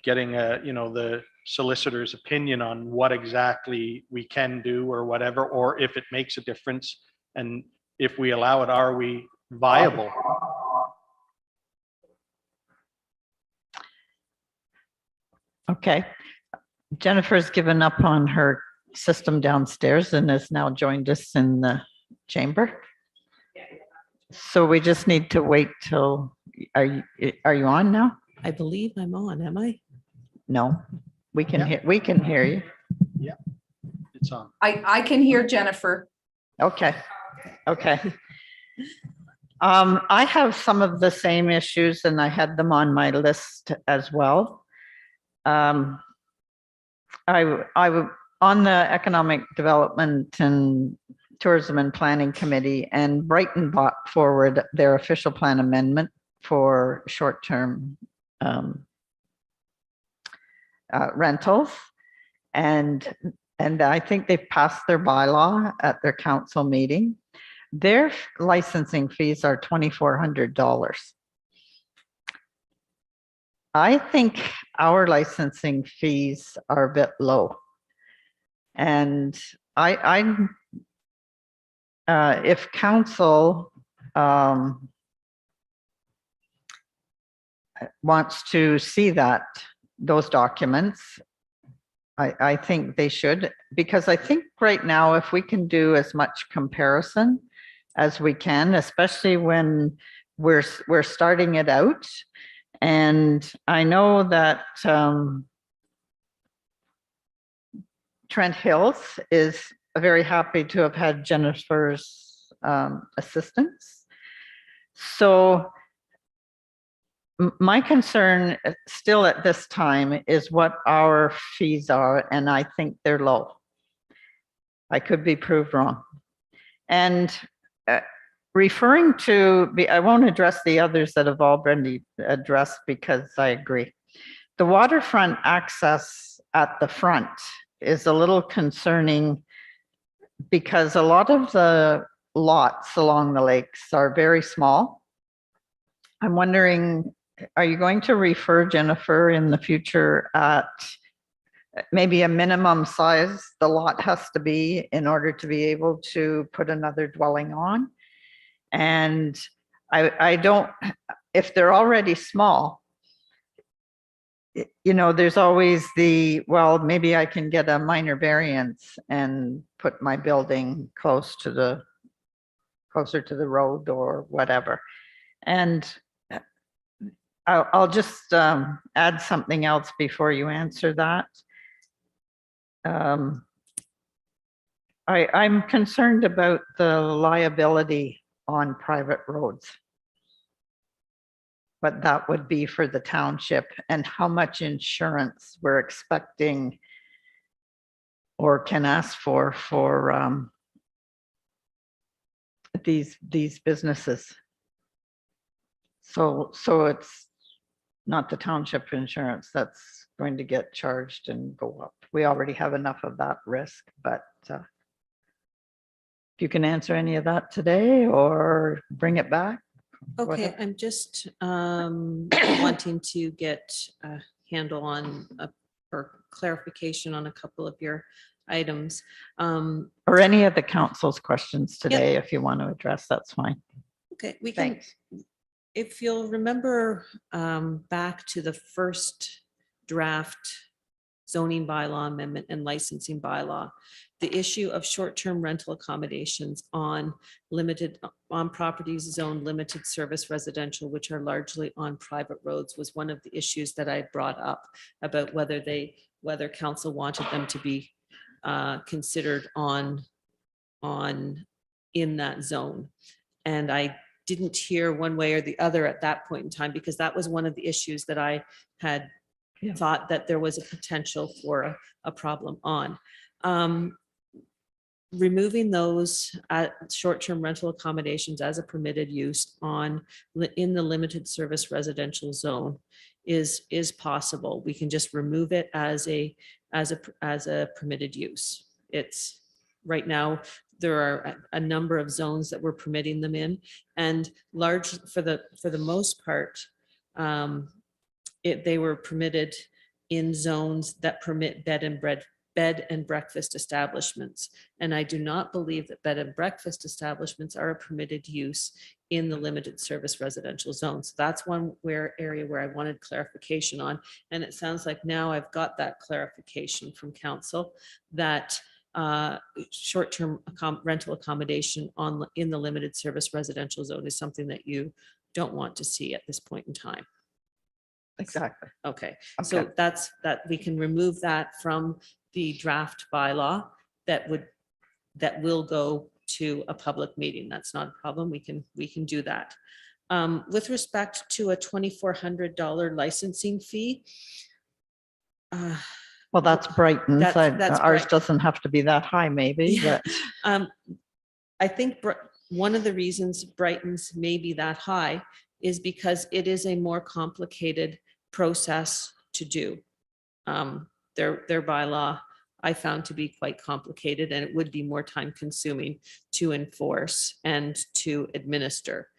getting the solicitor's opinion on what exactly we can do or whatever, or if it makes a difference, and if we allow it, are we viable? Okay. Jennifer's given up on her system downstairs and has now joined us in the chamber. So we just need to wait till, are you on now? I believe I'm on, am I? No, we can Yeah. hear you. It's on. I can hear Jennifer. Okay. I have some of the same issues and I had them on my list as well. I on the Economic Development and Tourism and Planning Committee, and Brighton brought forward their official plan amendment for short-term rentals. And I think they passed their bylaw at their council meeting. Their licensing fees are $2,400. I think our licensing fees are a bit low. And if council wants to see those documents, I think they should, because I think right now, if we can do as much comparison as we can, especially when we're starting it out. And I know that Trent Hills is very happy to have had Jennifer's assistance. So my concern still at this time is what our fees are, and I think they're low. I could be proved wrong. And referring to, I won't address the others that have already addressed because I agree. The waterfront access at the front is a little concerning because a lot of the lots along the lakes are very small. I'm wondering, are you going to refer, Jennifer, in the future at maybe a minimum size the lot has to be in order to be able to put another dwelling on? And I don't, if they're already small, there's always well, maybe I can get a minor variance and put my building closer to the road or whatever. And I'll just add something else before you answer that. I'm concerned about the liability on private roads. But that would be for the township, and how much insurance we're expecting or can ask for these businesses. So it's not the township insurance that's going to get charged and go up. We already have enough of that risk, but if you can answer any of that today or bring it back. Okay, Whatever. I'm just wanting to get a handle on or clarification on a couple of your items. Or any of the council's questions today, if you want to address, that's fine. Okay, we can, Thanks. if you'll remember back to the first draft zoning bylaw amendment and licensing bylaw, the issue of short-term rental accommodations on properties zoned limited service residential, which are largely on private roads, was one of the issues that I brought up about whether council wanted them to be considered in that zone. And I didn't hear one way or the other at that point in time, because that was one of the issues that I had Yeah. thought that there was a potential for a problem on. Removing those short-term rental accommodations as a permitted use in the limited service residential zone is possible. We can just remove it as a permitted use. It's right now, there are a number of zones that we're permitting them in, and large for the most part, they were permitted in zones that permit bed and breakfast establishments. And I do not believe that bed and breakfast establishments are a permitted use in the limited service residential zone. So that's one area where I wanted clarification on. And it sounds like now I've got that clarification from council that short-term rental accommodation in the limited service residential zone is something that you don't want to see at this point in time. Exactly. Okay, Okay. so that we can remove that from the draft bylaw that will go to a public meeting. That's not a problem. We can do that. With respect to a $2,400 licensing fee. Well, that's Brighton's. That's Ours Brighton. doesn't have to be that high, maybe, Yeah. but I think one of the reasons Brighton's may be that high is because it is a more complicated process to do. Their bylaw I found to be quite complicated, and it would be more time consuming to enforce and to administer,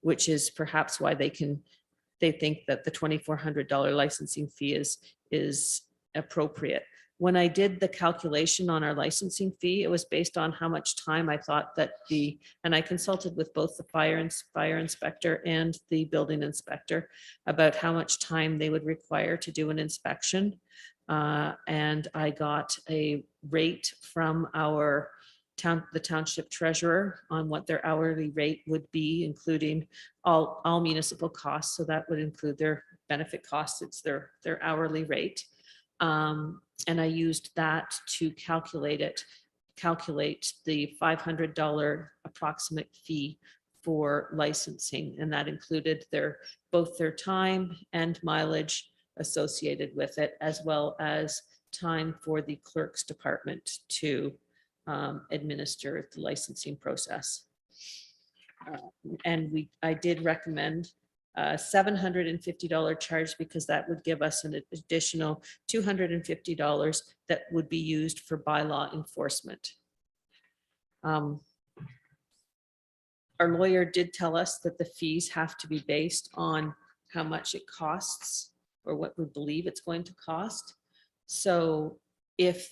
which is perhaps why they think that the $2,400 licensing fee is appropriate. When I did the calculation on our licensing fee, it was based on how much time I thought that and I consulted with both the fire inspector and the building inspector about how much time they would require to do an inspection. And I got a rate from the township treasurer on what their hourly rate would be, including all municipal costs. So that would include their benefit costs. It's their hourly rate. And I used that to calculate the $500 approximate fee for licensing. And that included both their time and mileage associated with it, as well as time for the clerk's department to administer the licensing process. And I did recommend $750 charge, because that would give us an additional $250 that would be used for bylaw enforcement. Our lawyer did tell us that the fees have to be based on how much it costs or what we believe it's going to cost. So if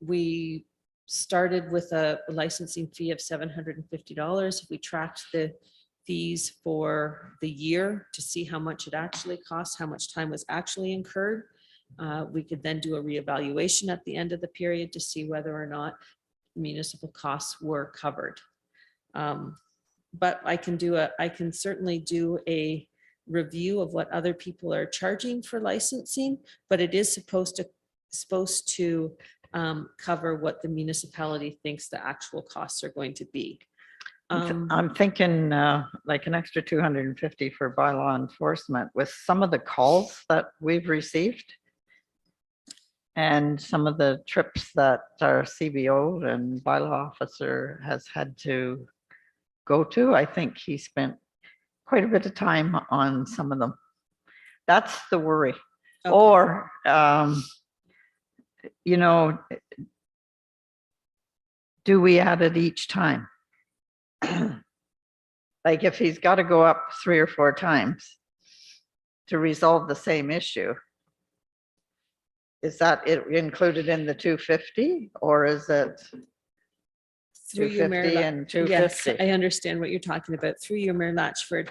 we started with a licensing fee of $750, if we tracked the fees for the year to see how much it actually costs, how much time was actually incurred, we could then do a reevaluation at the end of the period to see whether or not municipal costs were covered. But I can certainly do a review of what other people are charging for licensing, but it is supposed to cover what the municipality thinks the actual costs are going to be. I'm thinking like an extra 250 for bylaw enforcement with some of the calls that we've received and some of the trips that our CBO and bylaw officer has had to go to. I think he spent quite a bit of time on some of them. That's the worry. Okay. Or, do we add it each time? Like if he's got to go up 3 or 4 times to resolve the same issue, is that it included in the 250, or is it Through you, Mayor 250 and Yes, 250? I understand what you're talking about. Through you, Mayor Latchford.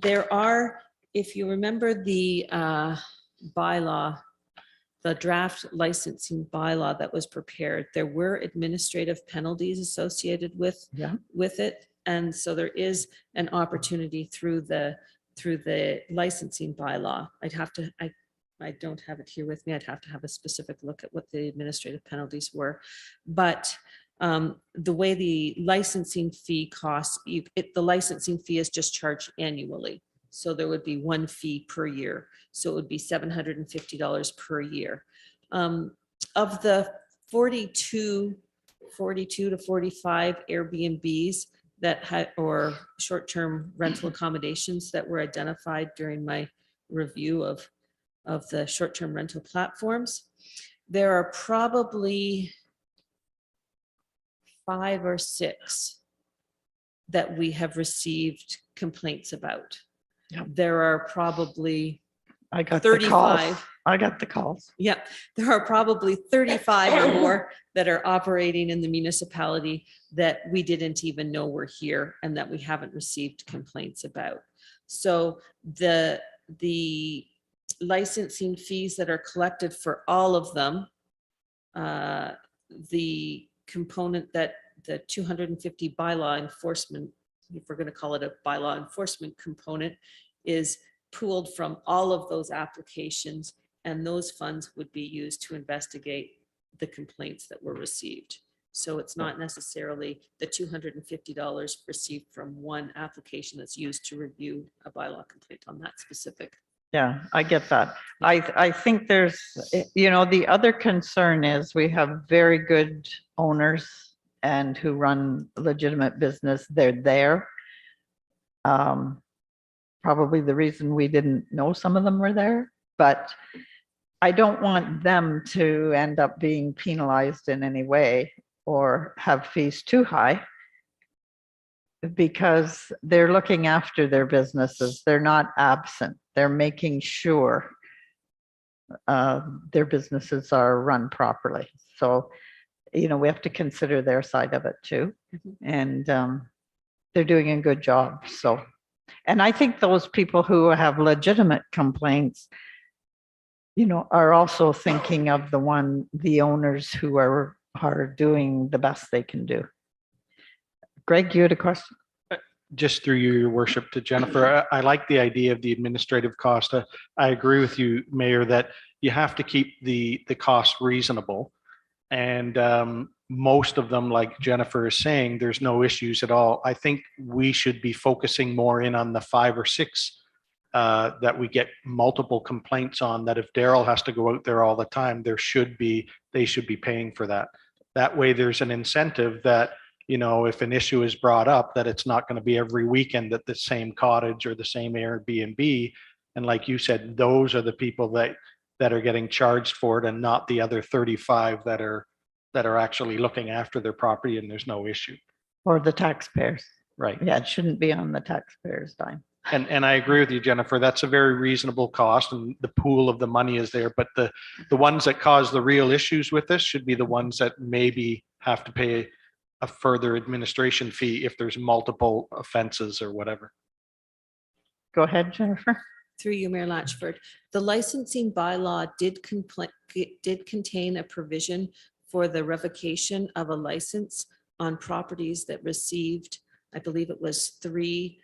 There are, if you remember the bylaw, the draft licensing bylaw that was prepared, there were administrative penalties associated with it. And so there is an opportunity through the licensing bylaw. I don't have it here with me. I'd have to have a specific look at what the administrative penalties were. But The way the licensing fee costs, the licensing fee is just charged annually. So there would be one fee per year. So it would be $750 per year. Of the 42 to 45 Airbnbs that had, or short-term rental accommodations that were identified during my review of the short-term rental platforms, there are probably 5 or 6 that we have received complaints about. Yep. There are probably I got the calls. 35. I got the calls. Yeah, there are probably 35 or more that are operating in the municipality that we didn't even know were here and that we haven't received complaints about. So the licensing fees that are collected for all of them, the component that the 250 bylaw enforcement, if we're going to call it a bylaw enforcement component, is pooled from all of those applications, and those funds would be used to investigate the complaints that were received. So it's not necessarily the $250 received from one application that's used to review a bylaw complaint on that specific. Yeah, I get that. I think there's, the other concern is we have very good owners and who run legitimate business. They're there. Probably the reason we didn't know some of them were there, but I don't want them to end up being penalized in any way or have fees too high, because they're looking after their businesses. They're not absent. They're making sure their businesses are run properly. So, we have to consider their side of it too. And they're doing a good job. So, and I think those people who have legitimate complaints, are also thinking of the owners who are doing the best they can do. Greg, you had a question? Just through you, your worship, to Jennifer, I like the idea of the administrative cost. I agree with you, Mayor, that you have to keep the cost reasonable. And most of them, like Jennifer is saying, there's no issues at all. I think we should be focusing more in on the 5 or 6 that we get multiple complaints on, that if Daryl has to go out there all the time, they should be paying for that. That way there's an incentive that, if an issue is brought up, that it's not going to be every weekend at the same cottage or the same Airbnb. And like you said, those are the people that are getting charged for it, and not the other 35 that are actually looking after their property and there's no issue. Or the taxpayers. Right. Yeah, it shouldn't be on the taxpayers' dime. And I agree with you, Jennifer. That's a very reasonable cost, and the pool of the money is there. But the ones that cause the real issues with this should be the ones that maybe have to pay a further administration fee if there's multiple offenses or whatever. Go ahead, Jennifer. Through you, Mayor Latchford. The licensing bylaw did contain a provision for the revocation of a license on properties that received, I believe it was 3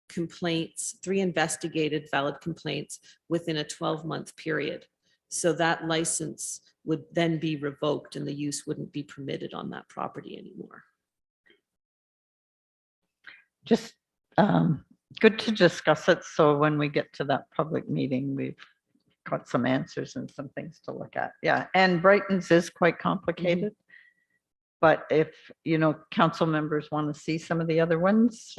complaints, 3 investigated valid complaints within a 12-month period. So that license would then be revoked and the use wouldn't be permitted on that property anymore. Just good to discuss it. So when we get to that public meeting, we've got some answers and some things to look at. Yeah, and Brighton's is quite complicated. But if, council members want to see some of the other ones,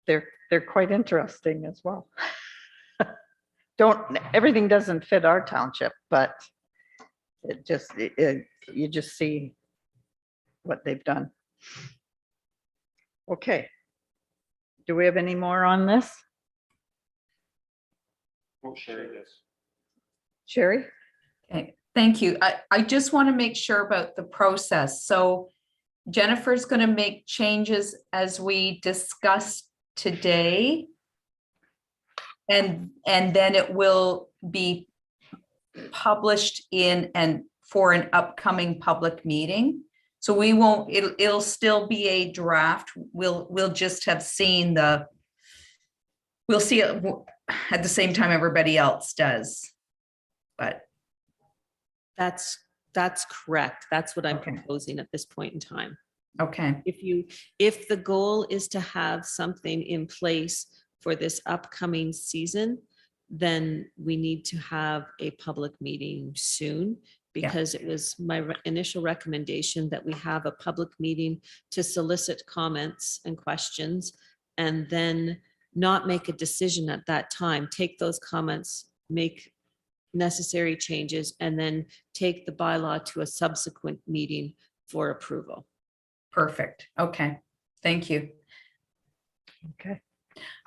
they're quite interesting as well. Everything doesn't fit our township, but you just see what they've done. Okay. Do we have any more on this? Sherry? Okay, thank you. I just want to make sure about the process. So Jennifer's going to make changes as we discussed today. And then it will be published for an upcoming public meeting. So we won't, it'll still be a draft. We'll just have seen we'll see it at the same time everybody else does. But That's correct. That's what I'm Okay. proposing at this point in time. Okay, If the goal is to have something in place for this upcoming season, then we need to have a public meeting soon, because it was my initial recommendation that we have a public meeting to solicit comments and questions, and then not make a decision at that time, take those comments, make necessary changes, and then take the bylaw to a subsequent meeting for approval. perfect. Okay, thank you. Okay.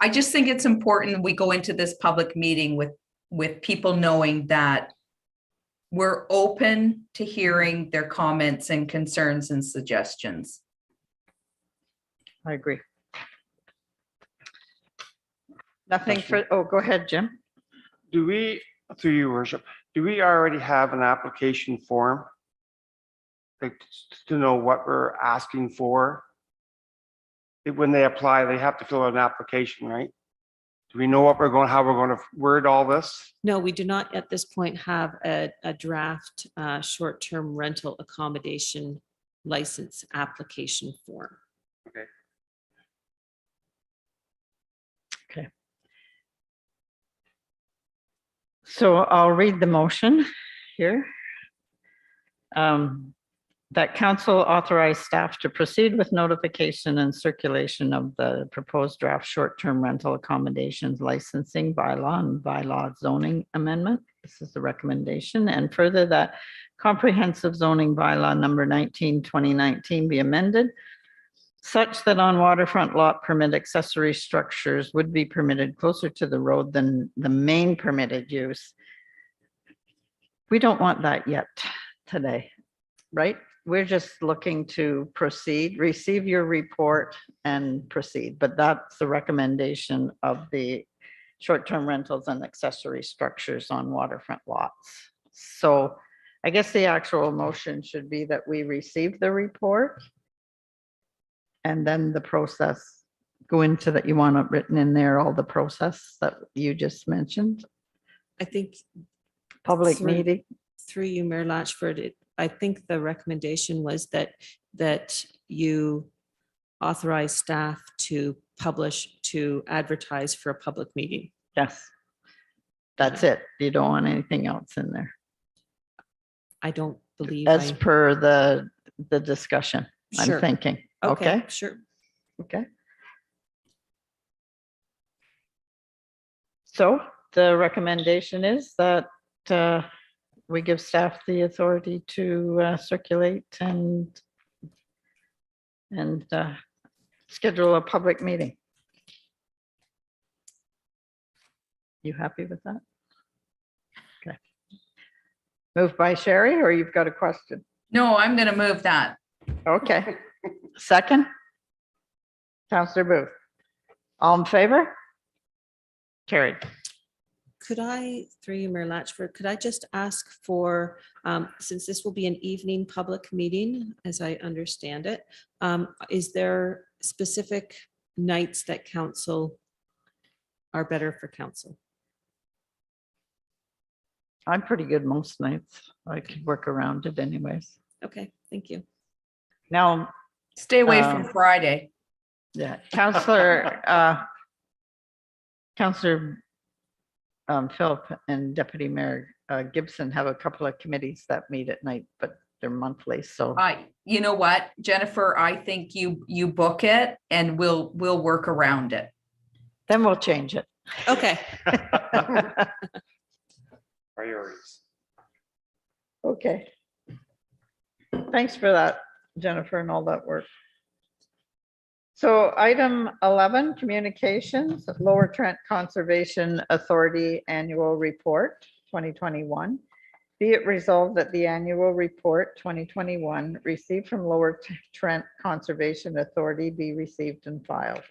I just think it's important we go into this public meeting with people knowing that we're open to hearing their comments and concerns and suggestions. I agree. Nothing for, oh, go ahead, Jim. Do we, through your worship, do we already have an application form? Like, to know what we're asking for? When they apply, they have to fill out an application, right? Do we know what we're going, how we're going to word all this? No, we do not at this point have a draft short-term rental accommodation license application form. So I'll read the motion here. That council authorize staff to proceed with notification and circulation of the proposed draft short-term rental accommodations licensing bylaw and bylaw zoning amendment. This is the recommendation. And further, that comprehensive zoning bylaw number 19, 2019 be amended such that on waterfront lot permit accessory structures would be permitted closer to the road than the main permitted use. We don't want that yet today, right? We're just looking to proceed, receive your report and proceed, but that's the recommendation of the short-term rentals and accessory structures on waterfront lots. So I guess the actual motion should be that we receive the report and then the process, go into that. You want it written in there, all the process that you just mentioned, I think public Through- meeting. through you, Mayor Latchford, I think the recommendation was that you authorize staff to advertise for a public meeting. Yes. That's it. You don't want anything else in there. I don't believe. As per the discussion, I'm Sure. thinking. Okay, Sure. okay. So the recommendation is that we give staff the authority to circulate and schedule a public meeting. You happy with that? Okay. Moved by Sherry, or you've got a question? No, I'm going to move that. Okay. Second? Counselor Booth. All in favor? Carried. Could I, through you, Mayor Latchford, could I just ask for, since this will be an evening public meeting, as I understand it, is there specific nights that council are better for council? I'm pretty good most nights. I could work around it anyways. Okay, thank you. Now, Stay away from Friday. yeah, Counselor Philip and Deputy Mayor Gibson have a couple of committees that meet at night, but they're monthly, so. You know what, Jennifer, I think you book it and we'll work around it. Then we'll change it. Okay, Priorities. Okay. Thanks for that, Jennifer, and all that work. So item 11, communications, Lower Trent Conservation Authority Annual Report 2021. Be it resolved that the annual report 2021 received from Lower Trent Conservation Authority be received and filed.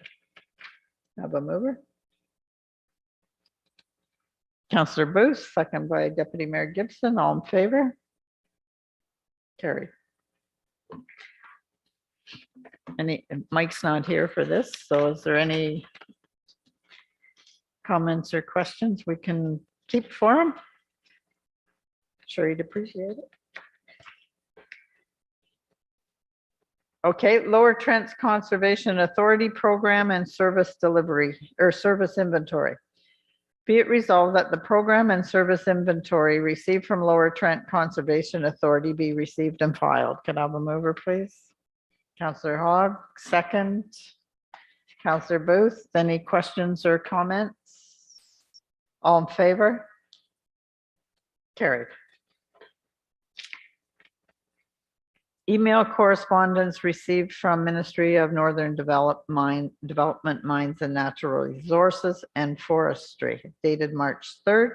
Have a mover? Councillor Booth, second by Deputy Mayor Gibson, all in favor? Carried. Mike's not here for this, so is there any comments or questions we can keep for him? Sure, he'd appreciate it. Okay, Lower Trent's Conservation Authority Program and Service Delivery or Service Inventory. Be it resolved that the program and service inventory received from Lower Trent Conservation Authority be received and filed. Can I have a mover, please? Councillor Hogg, second. Councillor Booth, any questions or comments? All in favor? Carried. Email correspondence received from Ministry of Northern Development, Mines and Natural Resources and Forestry dated March 3rd.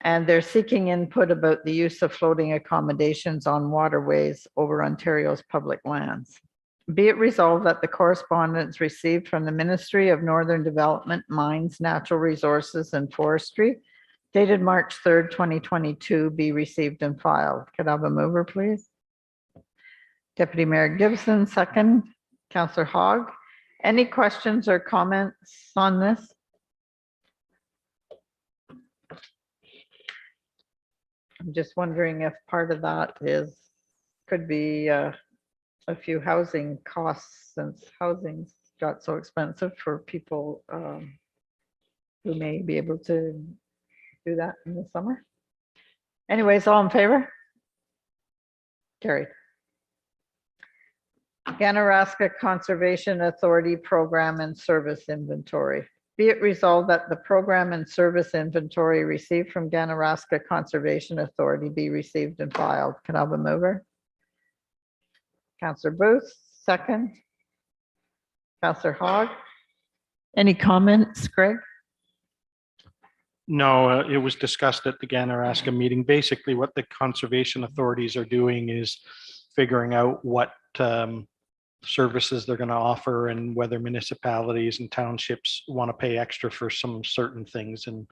And they're seeking input about the use of floating accommodations on waterways over Ontario's public lands. Be it resolved that the correspondence received from the Ministry of Northern Development, Mines, Natural Resources and Forestry dated March 3rd, 2022 be received and filed. Could I have a mover, please? Deputy Mayor Gibson, second. Councillor Hogg. Any questions or comments on this? I'm just wondering if part of that could be a few housing costs since housing's got so expensive for people who may be able to do that in the summer. Anyways, all in favor? Carried. Ganaraska Conservation Authority Program and Service Inventory. Be it resolved that the program and service inventory received from Ganaraska Conservation Authority be received and filed. Can I have a mover? Councillor Booth, second. Councillor Hogg. Any comments, Greg? No, it was discussed at the Ganaraska meeting. Basically, what the conservation authorities are doing is figuring out what services they're going to offer and whether municipalities and townships want to pay extra for some certain things, and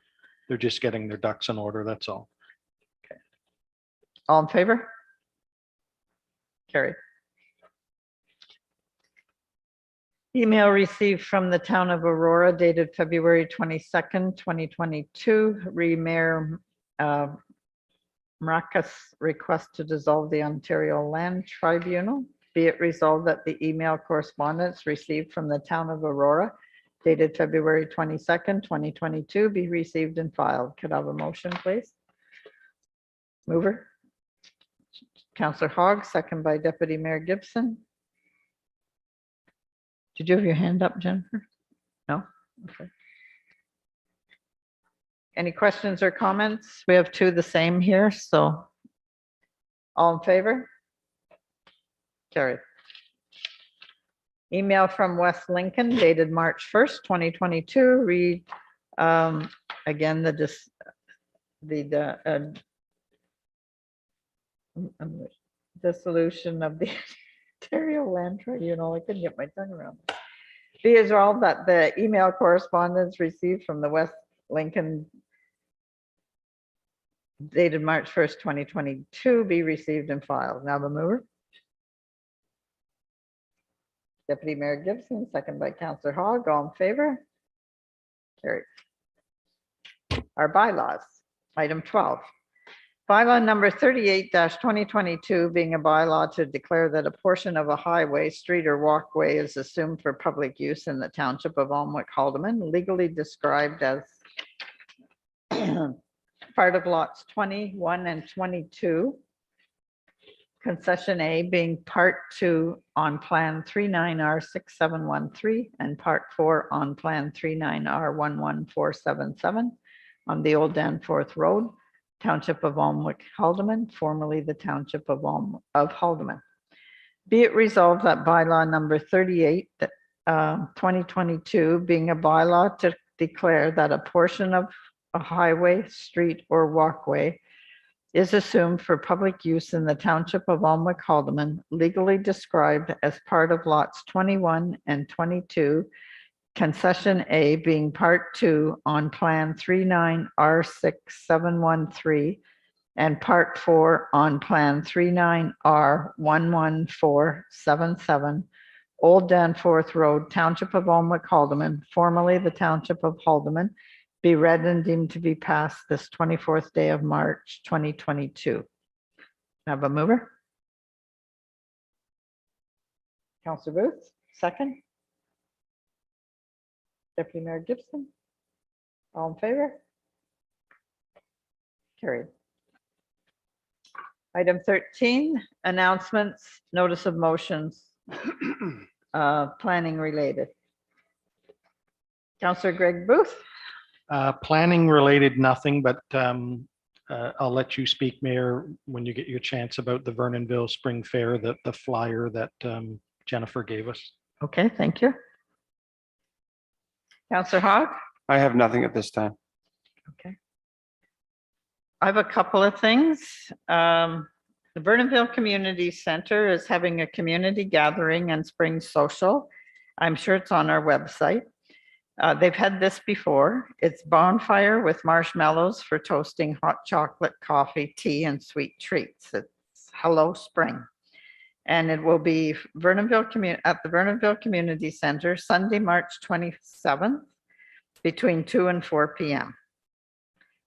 they're just getting their ducks in order. That's all. Okay. All in favor? Carried. Email received from the town of Aurora dated February 22nd, 2022. Mayor Maracas request to dissolve the Ontario Land Tribunal. Be it resolved that the email correspondence received from the town of Aurora dated February 22nd, 2022 be received and filed. Could I have a motion, please? Mover. Councillor Hogg, second by Deputy Mayor Gibson. Did you have your hand up, Jennifer? No? Okay. Any questions or comments? We have two the same here, so all in favor? Carried. Email from West Lincoln dated March 1st, 2022. Read again the dissolution of the Ontario Land Tribunal. I couldn't get my tongue around it. Be it resolved that the email correspondence received from the West Lincoln dated March 1st, 2022 be received and filed. Now the mover. Deputy Mayor Gibson, second by Councillor Hogg. All in favor? Carried. Our bylaws. Item 12. Bylaw number 38-2022 being a bylaw to declare that a portion of a highway, street or walkway is assumed for public use in the Township of Alnwick-Haldeman, legally described as part of lots 21 and 22. Concession A being part 2 on Plan 39R6713 and part 4 on Plan 39R11477 on the Old Danforth Road, Township of Alnwick-Haldeman, formerly the Township of Haldeman. Be it resolved that bylaw number 38, 2022, being a bylaw to declare that a portion of a highway, street, or walkway is assumed for public use in the Township of Alnwick-Haldeman, legally described as part of lots 21 and 22, Concession A being part 2 on Plan 39R6713 and part 4 on Plan 39R11477, Old Danforth Road, Township of Alnwick-Haldeman, formerly the Township of Haldeman, be read and deemed to be passed this 24th day of March, 2022. Have a mover? Counselor Booth, second. Deputy Mayor Gibson. All in favor? Carried. Item 13, announcements, notice of motions, planning related. Counselor Greg Booth. Planning related, nothing, but I'll let you speak, Mayor, when you get your chance about the Vernonville Spring Fair, the flyer that Jennifer gave us. Okay, thank you. Counselor Hogg. I have nothing at this time. Okay. I have a couple of things. The Vernonville Community Center is having a community gathering and spring social. I'm sure it's on our website. They've had this before. It's bonfire with marshmallows for toasting hot chocolate, coffee, tea, and sweet treats. It's Hello Spring. And it will be at the Vernonville Community Center, Sunday, March 27th, between 2 and 4 p.m.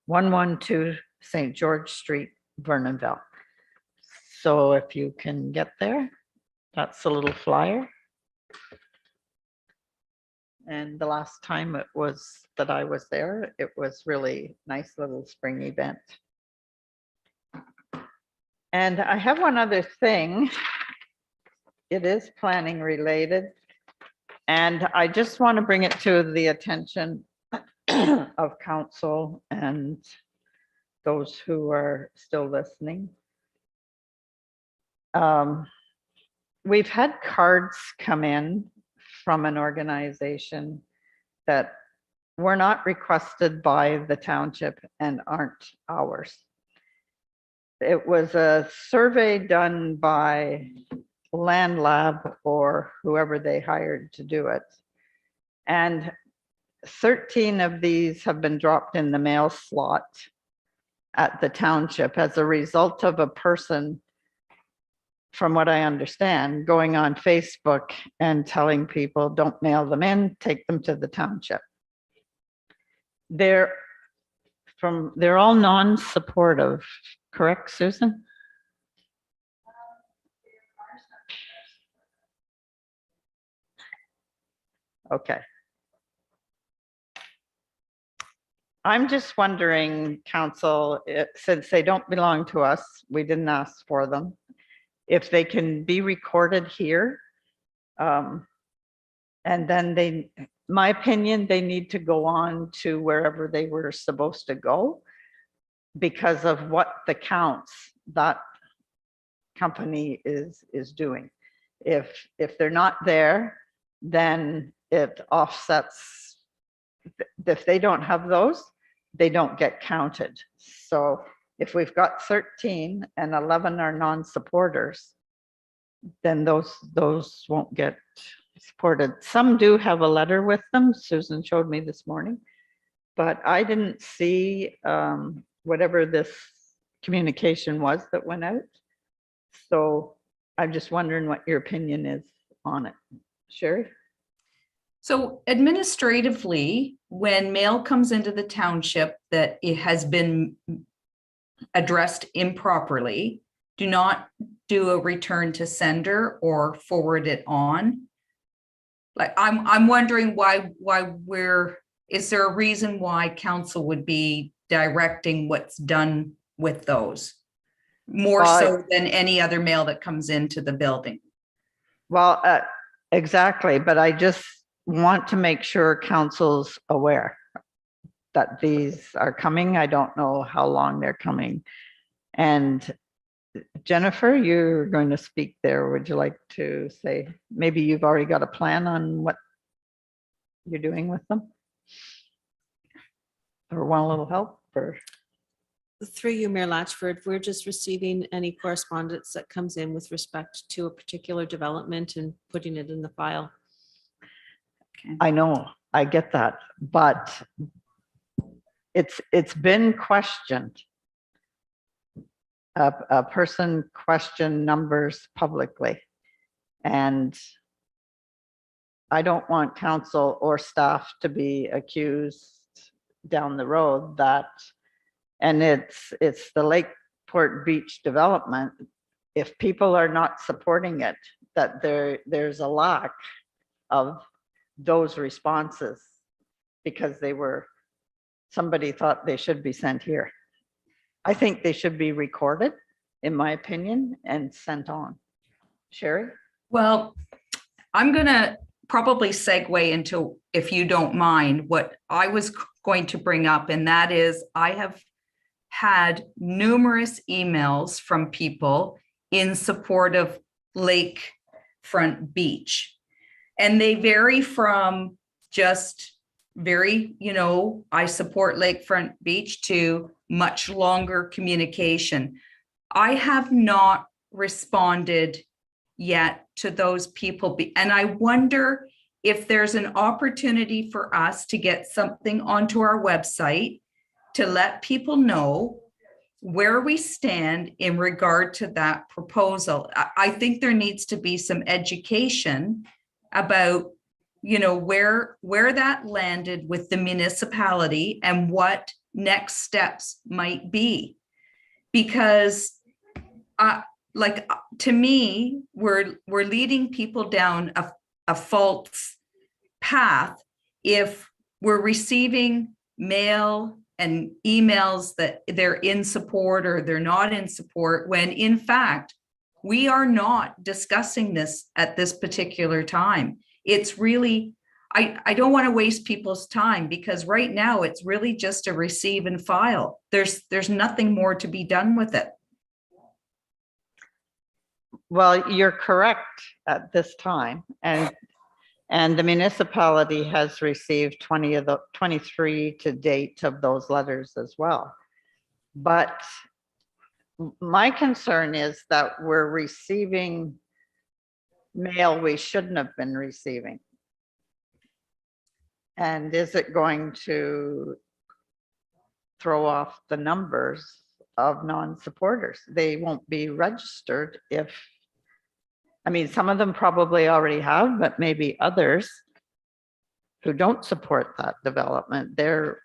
112 St. George Street, Vernonville. So if you can get there, that's a little flyer. And the last time that I was there, it was really nice little spring event. And I have one other thing. It is planning related. And I just want to bring it to the attention of council and those who are still listening. We've had cards come in from an organization that were not requested by the township and aren't ours. It was a survey done by Land Lab or whoever they hired to do it. And 13 of these have been dropped in the mail slot at the township as a result of a person, from what I understand, going on Facebook and telling people, don't mail them in, take them to the township. They're all non-supportive, correct, Susan? Okay. I'm just wondering, council, since they don't belong to us, we didn't ask for them, if they can be recorded here. And then my opinion, they need to go on to wherever they were supposed to go because of what the counts that company is doing. If they're not there, then it offsets. If they don't have those, they don't get counted. So if we've got 13 and 11 are non-supporters, then those won't get supported. Some do have a letter with them. Susan showed me this morning, but I didn't see whatever this communication was that went out. So I'm just wondering what your opinion is on it. Sherry? So administratively, when mail comes into the township that it has been addressed improperly, do not do a return to sender or forward it on. Like I'm wondering why is there a reason why council would be directing what's done with those more so than any other mail that comes into the building? Well, exactly, but I just want to make sure council's aware that these are coming. I don't know how long they're coming. And Jennifer, you're going to speak there. Would you like to say, maybe you've already got a plan on what you're doing with them? Or want a little help? Or Through you, Mayor Latchford, we're just receiving any correspondence that comes in with respect to a particular development and putting it in the file. I know, I get that, but it's been questioned. A person questioned numbers publicly, and I don't want council or staff to be accused down the road that, and it's the Lakeport Beach development. If people are not supporting it, that there's a lack of those responses because somebody thought they should be sent here. I think they should be recorded, in my opinion, and sent on. Sherry? Well, I'm going to probably segue into, if you don't mind, what I was going to bring up, and that is I have had numerous emails from people in support of Lakefront Beach. And they vary from just very, I support Lakefront Beach to much longer communication. I have not responded yet to those people. And I wonder if there's an opportunity for us to get something onto our website to let people know where we stand in regard to that proposal. I think there needs to be some education about, where that landed with the municipality and what next steps might be. Because to me, we're leading people down a false path if we're receiving mail and emails that they're in support or they're not in support, when in fact, we are not discussing this at this particular time. It's really, I don't want to waste people's time, because right now it's really just a receive and file. There's nothing more to be done with it. Well, you're correct at this time. And the municipality has received 23 to date of those letters as well. But my concern is that we're receiving mail we shouldn't have been receiving. And is it going to throw off the numbers of non-supporters? They won't be registered if, some of them probably already have, but maybe others who don't support that development, their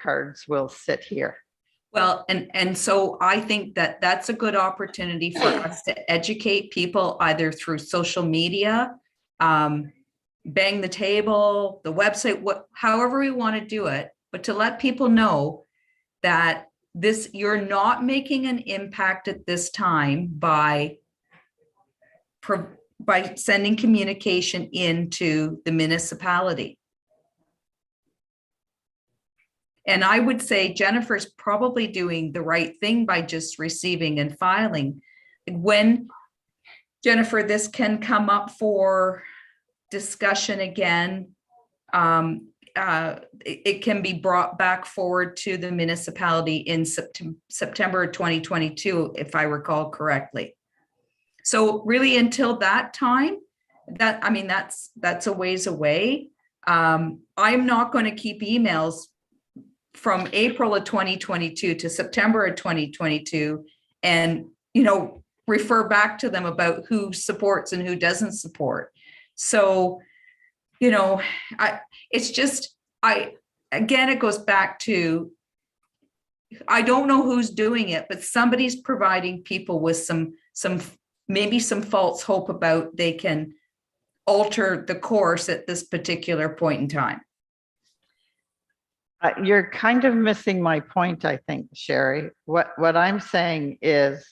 cards will sit here. Well, and so I think that that's a good opportunity for us to educate people either through social media, bang the table, the website, however we want to do it, but to let people know that you're not making an impact at this time by sending communication into the municipality. And I would say Jennifer's probably doing the right thing by just receiving and filing. When, Jennifer, this can come up for discussion again, it can be brought back forward to the municipality in September 2022, if I recall correctly. So really until that time, that's a ways away. I'm not going to keep emails from April of 2022 to September of 2022 and, refer back to them about who supports and who doesn't support. So, again, it goes back to, I don't know who's doing it, but somebody's providing people with maybe some false hope about they can alter the course at this particular point in time. You're kind of missing my point, I think, Sherry. What I'm saying is,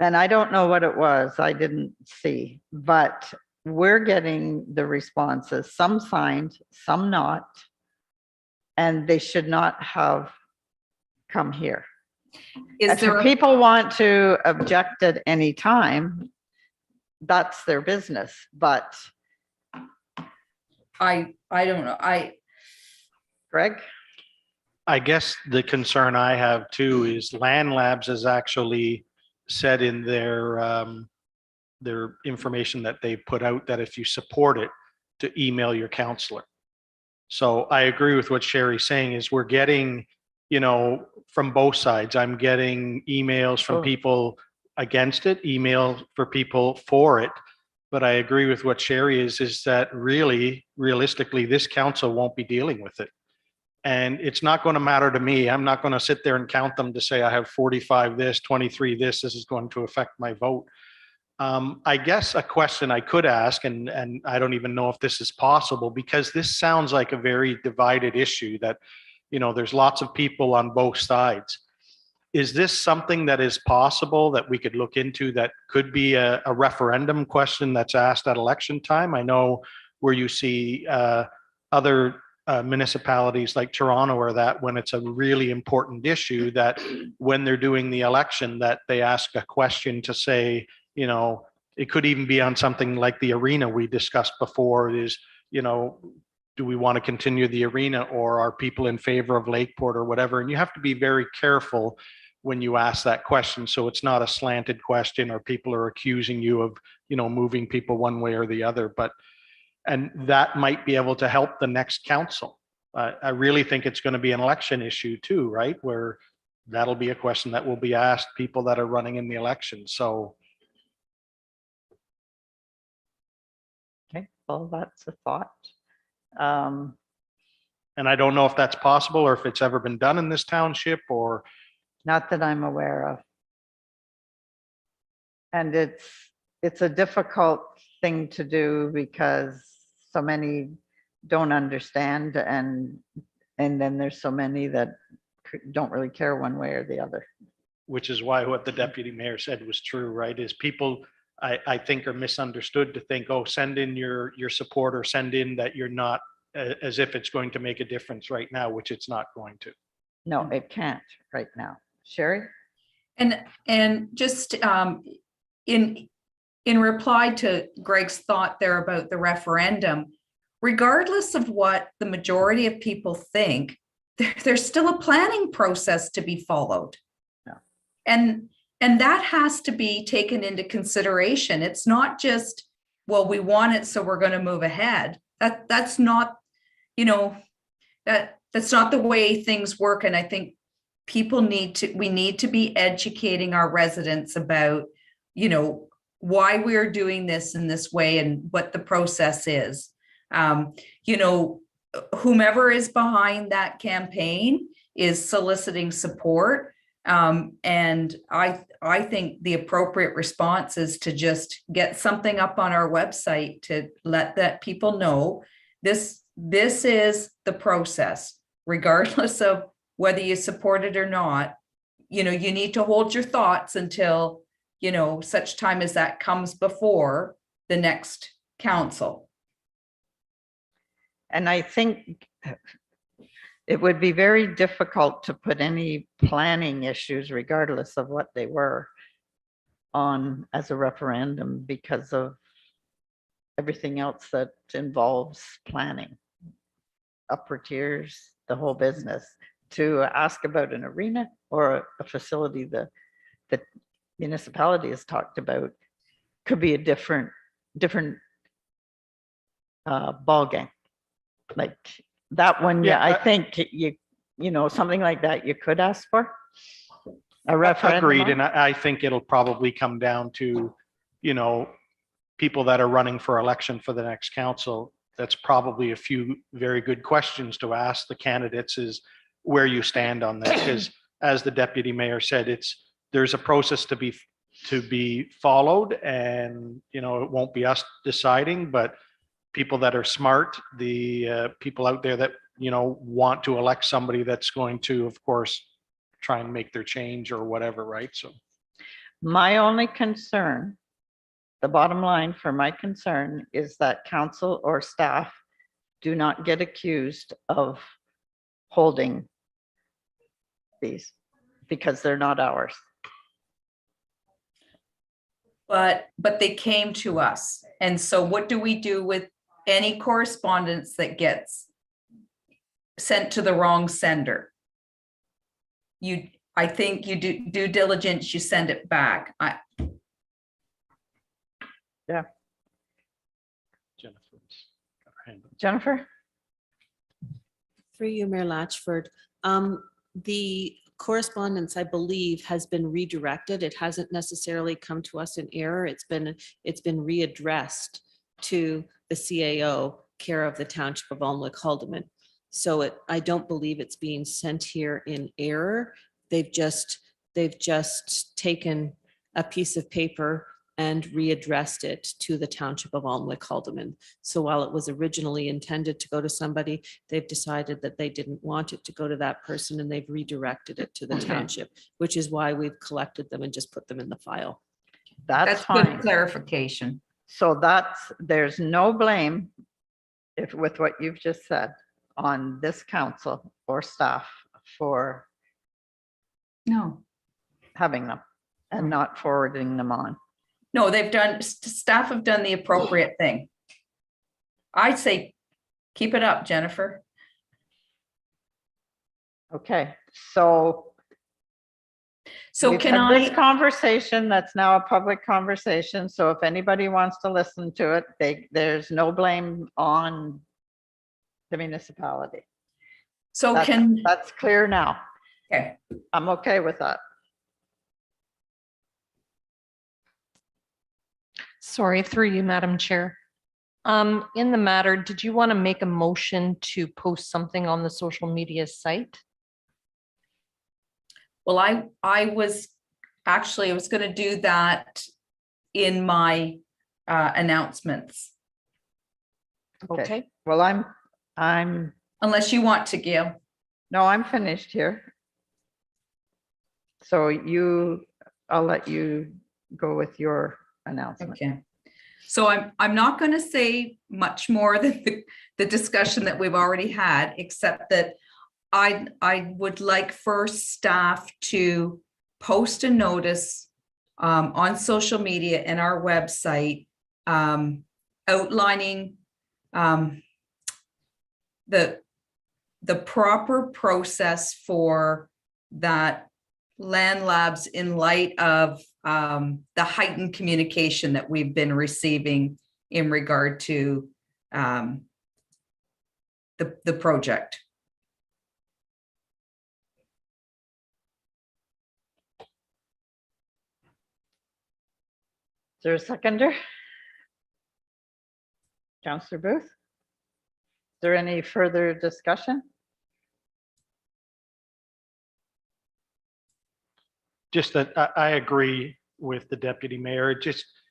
and I don't know what it was, I didn't see, but we're getting the responses, some signed, some not, and they should not have come here. If people want to object at any time, that's their business, but I don't know. Greg? I guess the concern I have too is Land Labs has actually said in their information that they put out that if you support it, to email your counselor. So I agree with what Sherry's saying is we're getting, from both sides. I'm getting emails from people against it, email for people for it. But I agree with what Sherry is that really, realistically, this council won't be dealing with it. And it's not going to matter to me. I'm not going to sit there and count them to say I have 45 this, 23 this is going to affect my vote. I guess a question I could ask, and I don't even know if this is possible, because this sounds like a very divided issue that, there's lots of people on both sides. Is this something that is possible that we could look into that could be a referendum question that's asked at election time? I know where you see other municipalities like Toronto, or that when it's a really important issue, that when they're doing the election, that they ask a question to say, it could even be on something like the arena we discussed before is, do we want to continue the arena, or are people in favor of Lakeport or whatever? And you have to be very careful when you ask that question, so it's not a slanted question or people are accusing you of, moving people one way or the other. And that might be able to help the next council. I really think it's going to be an election issue too, right? Where that'll be a question that will be asked people that are running in the election. So. Okay, well, that's a thought. And I don't know if that's possible or if it's ever been done in this township, or. Not that I'm aware of. And it's a difficult thing to do because so many don't understand, and then there's so many that don't really care one way or the other. Which is why what the deputy mayor said was true, right? Is people, I think, are misunderstood to think, oh, send in your support, or send in that you're not, as if it's going to make a difference right now, which it's not going to. No, it can't right now. Sherry? And just in reply to Greg's thought there about the referendum, regardless of what the majority of people think, there's still a planning process to be followed. Yeah. And that has to be taken into consideration. It's not just, well, we want it, so we're going to move ahead. That's not, that's not the way things work. And I think we need to be educating our residents about, why we're doing this in this way and what the process is. Whomever is behind that campaign is soliciting support. And I think the appropriate response is to just get something up on our website to let that people know this is the process, regardless of whether you support it or not. You need to hold your thoughts until, such time as that comes before the next council. And I think it would be very difficult to put any planning issues, regardless of what they were, on as a referendum because of everything else that involves planning, upper tiers, the whole business. To ask about an arena or a facility that the municipality has talked about could be a different ball game. Like that one, yeah, I think something like that you could ask for a referendum. Agreed, and I think it'll probably come down to, people that are running for election for the next council. That's probably a few very good questions to ask the candidates, is where you stand on this. Because as the deputy mayor said, there's a process to be followed, and it won't be us deciding, but people that are smart, the people out there that want to elect somebody that's going to, of course, try and make their change or whatever, right? So my only concern, the bottom line for my concern, is that council or staff do not get accused of holding these, because they're not ours. But they came to us. And so what do we do with any correspondence that gets sent to the wrong sender? I think you do due diligence, you send it back. Yeah. Jennifer. Through you, Mayor Latchford. The correspondence, I believe, has been redirected. It hasn't necessarily come to us in error. It's been readdressed to the CAO, care of the Township of Alnwick-Haldeman. So I don't believe it's being sent here in error. They've just taken a piece of paper and readdressed it to the Township of Alnwick Haldeman. So while it was originally intended to go to somebody, they've decided that they didn't want it to go to that person and they've redirected it to the Okay. township, which is why we've collected them and just put them in the file. That's good fine. clarification. So there's no blame if with what you've just said on this council or staff for No, having them and not forwarding them on. no, staff have done the appropriate thing. I'd say, keep it up, Jennifer. Okay, so So we've can had this I, conversation, that's now a public conversation, so if anybody wants to listen to it, there's no blame on the municipality. so That's- can, That's clear now. okay, I'm okay with that. Sorry, through you, Madam Chair. In the matter, did you want to make a motion to post something on the social media site? well, I was gonna do that in my announcements, Okay. Well, I'm, unless you want to, Gail. no, I'm finished here. So I'll let you go with your announcement. Okay. So I'm not going to say much more than the discussion that we've already had, except that I would like first staff to post a notice on social media and our website outlining the proper process for that land labs in light of the heightened communication that we've been receiving in regard to the project. Is there a seconder? Councillor Booth? Is there any further discussion? Just that I agree with the deputy mayor.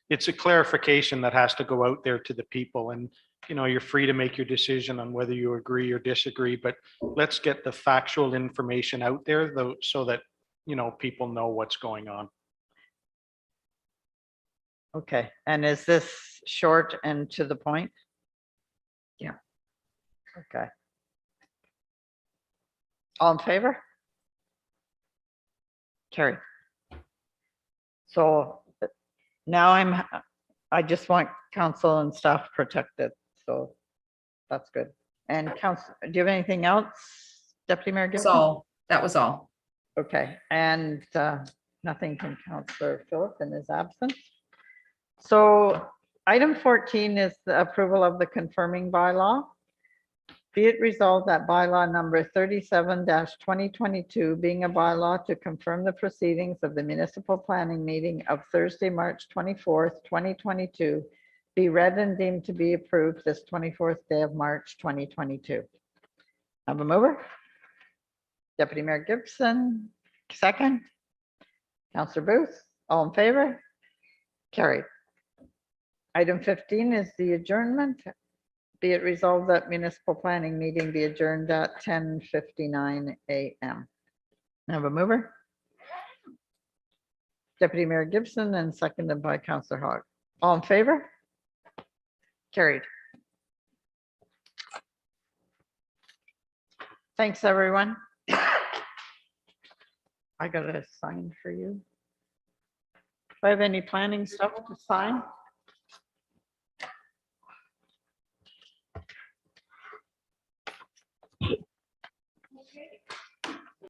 It's a clarification that has to go out there to the people, and you're free to make your decision on whether you agree or disagree, but let's get the factual information out there though, so that people know what's going on. Okay, and is this short and to the point? Yeah. Okay. All in favor? Carry. So now I just want council and staff protected, so that's good. And council, do you have anything else, Deputy Mayor That's Gibson? all. That was all. Okay, and nothing from Councillor Philip in his absence. So item 14 is the approval of the confirming bylaw. Be it resolved that bylaw number 37-2022 being a bylaw to confirm the proceedings of the municipal planning meeting of Thursday, March 24th, 2022 be read and deemed to be approved this 24th day of March 2022. Have a mover? Deputy Mayor Gibson, second. Councillor Booth, all in favor? Carried. Item 15 is the adjournment. Be it resolved that municipal planning meeting be adjourned at 10:59 a.m. Have a mover? Deputy Mayor Gibson and seconded by Councillor Hogg. All in favor? Carried. Thanks, everyone. I got a sign for you. Do I have any planning stuff to sign?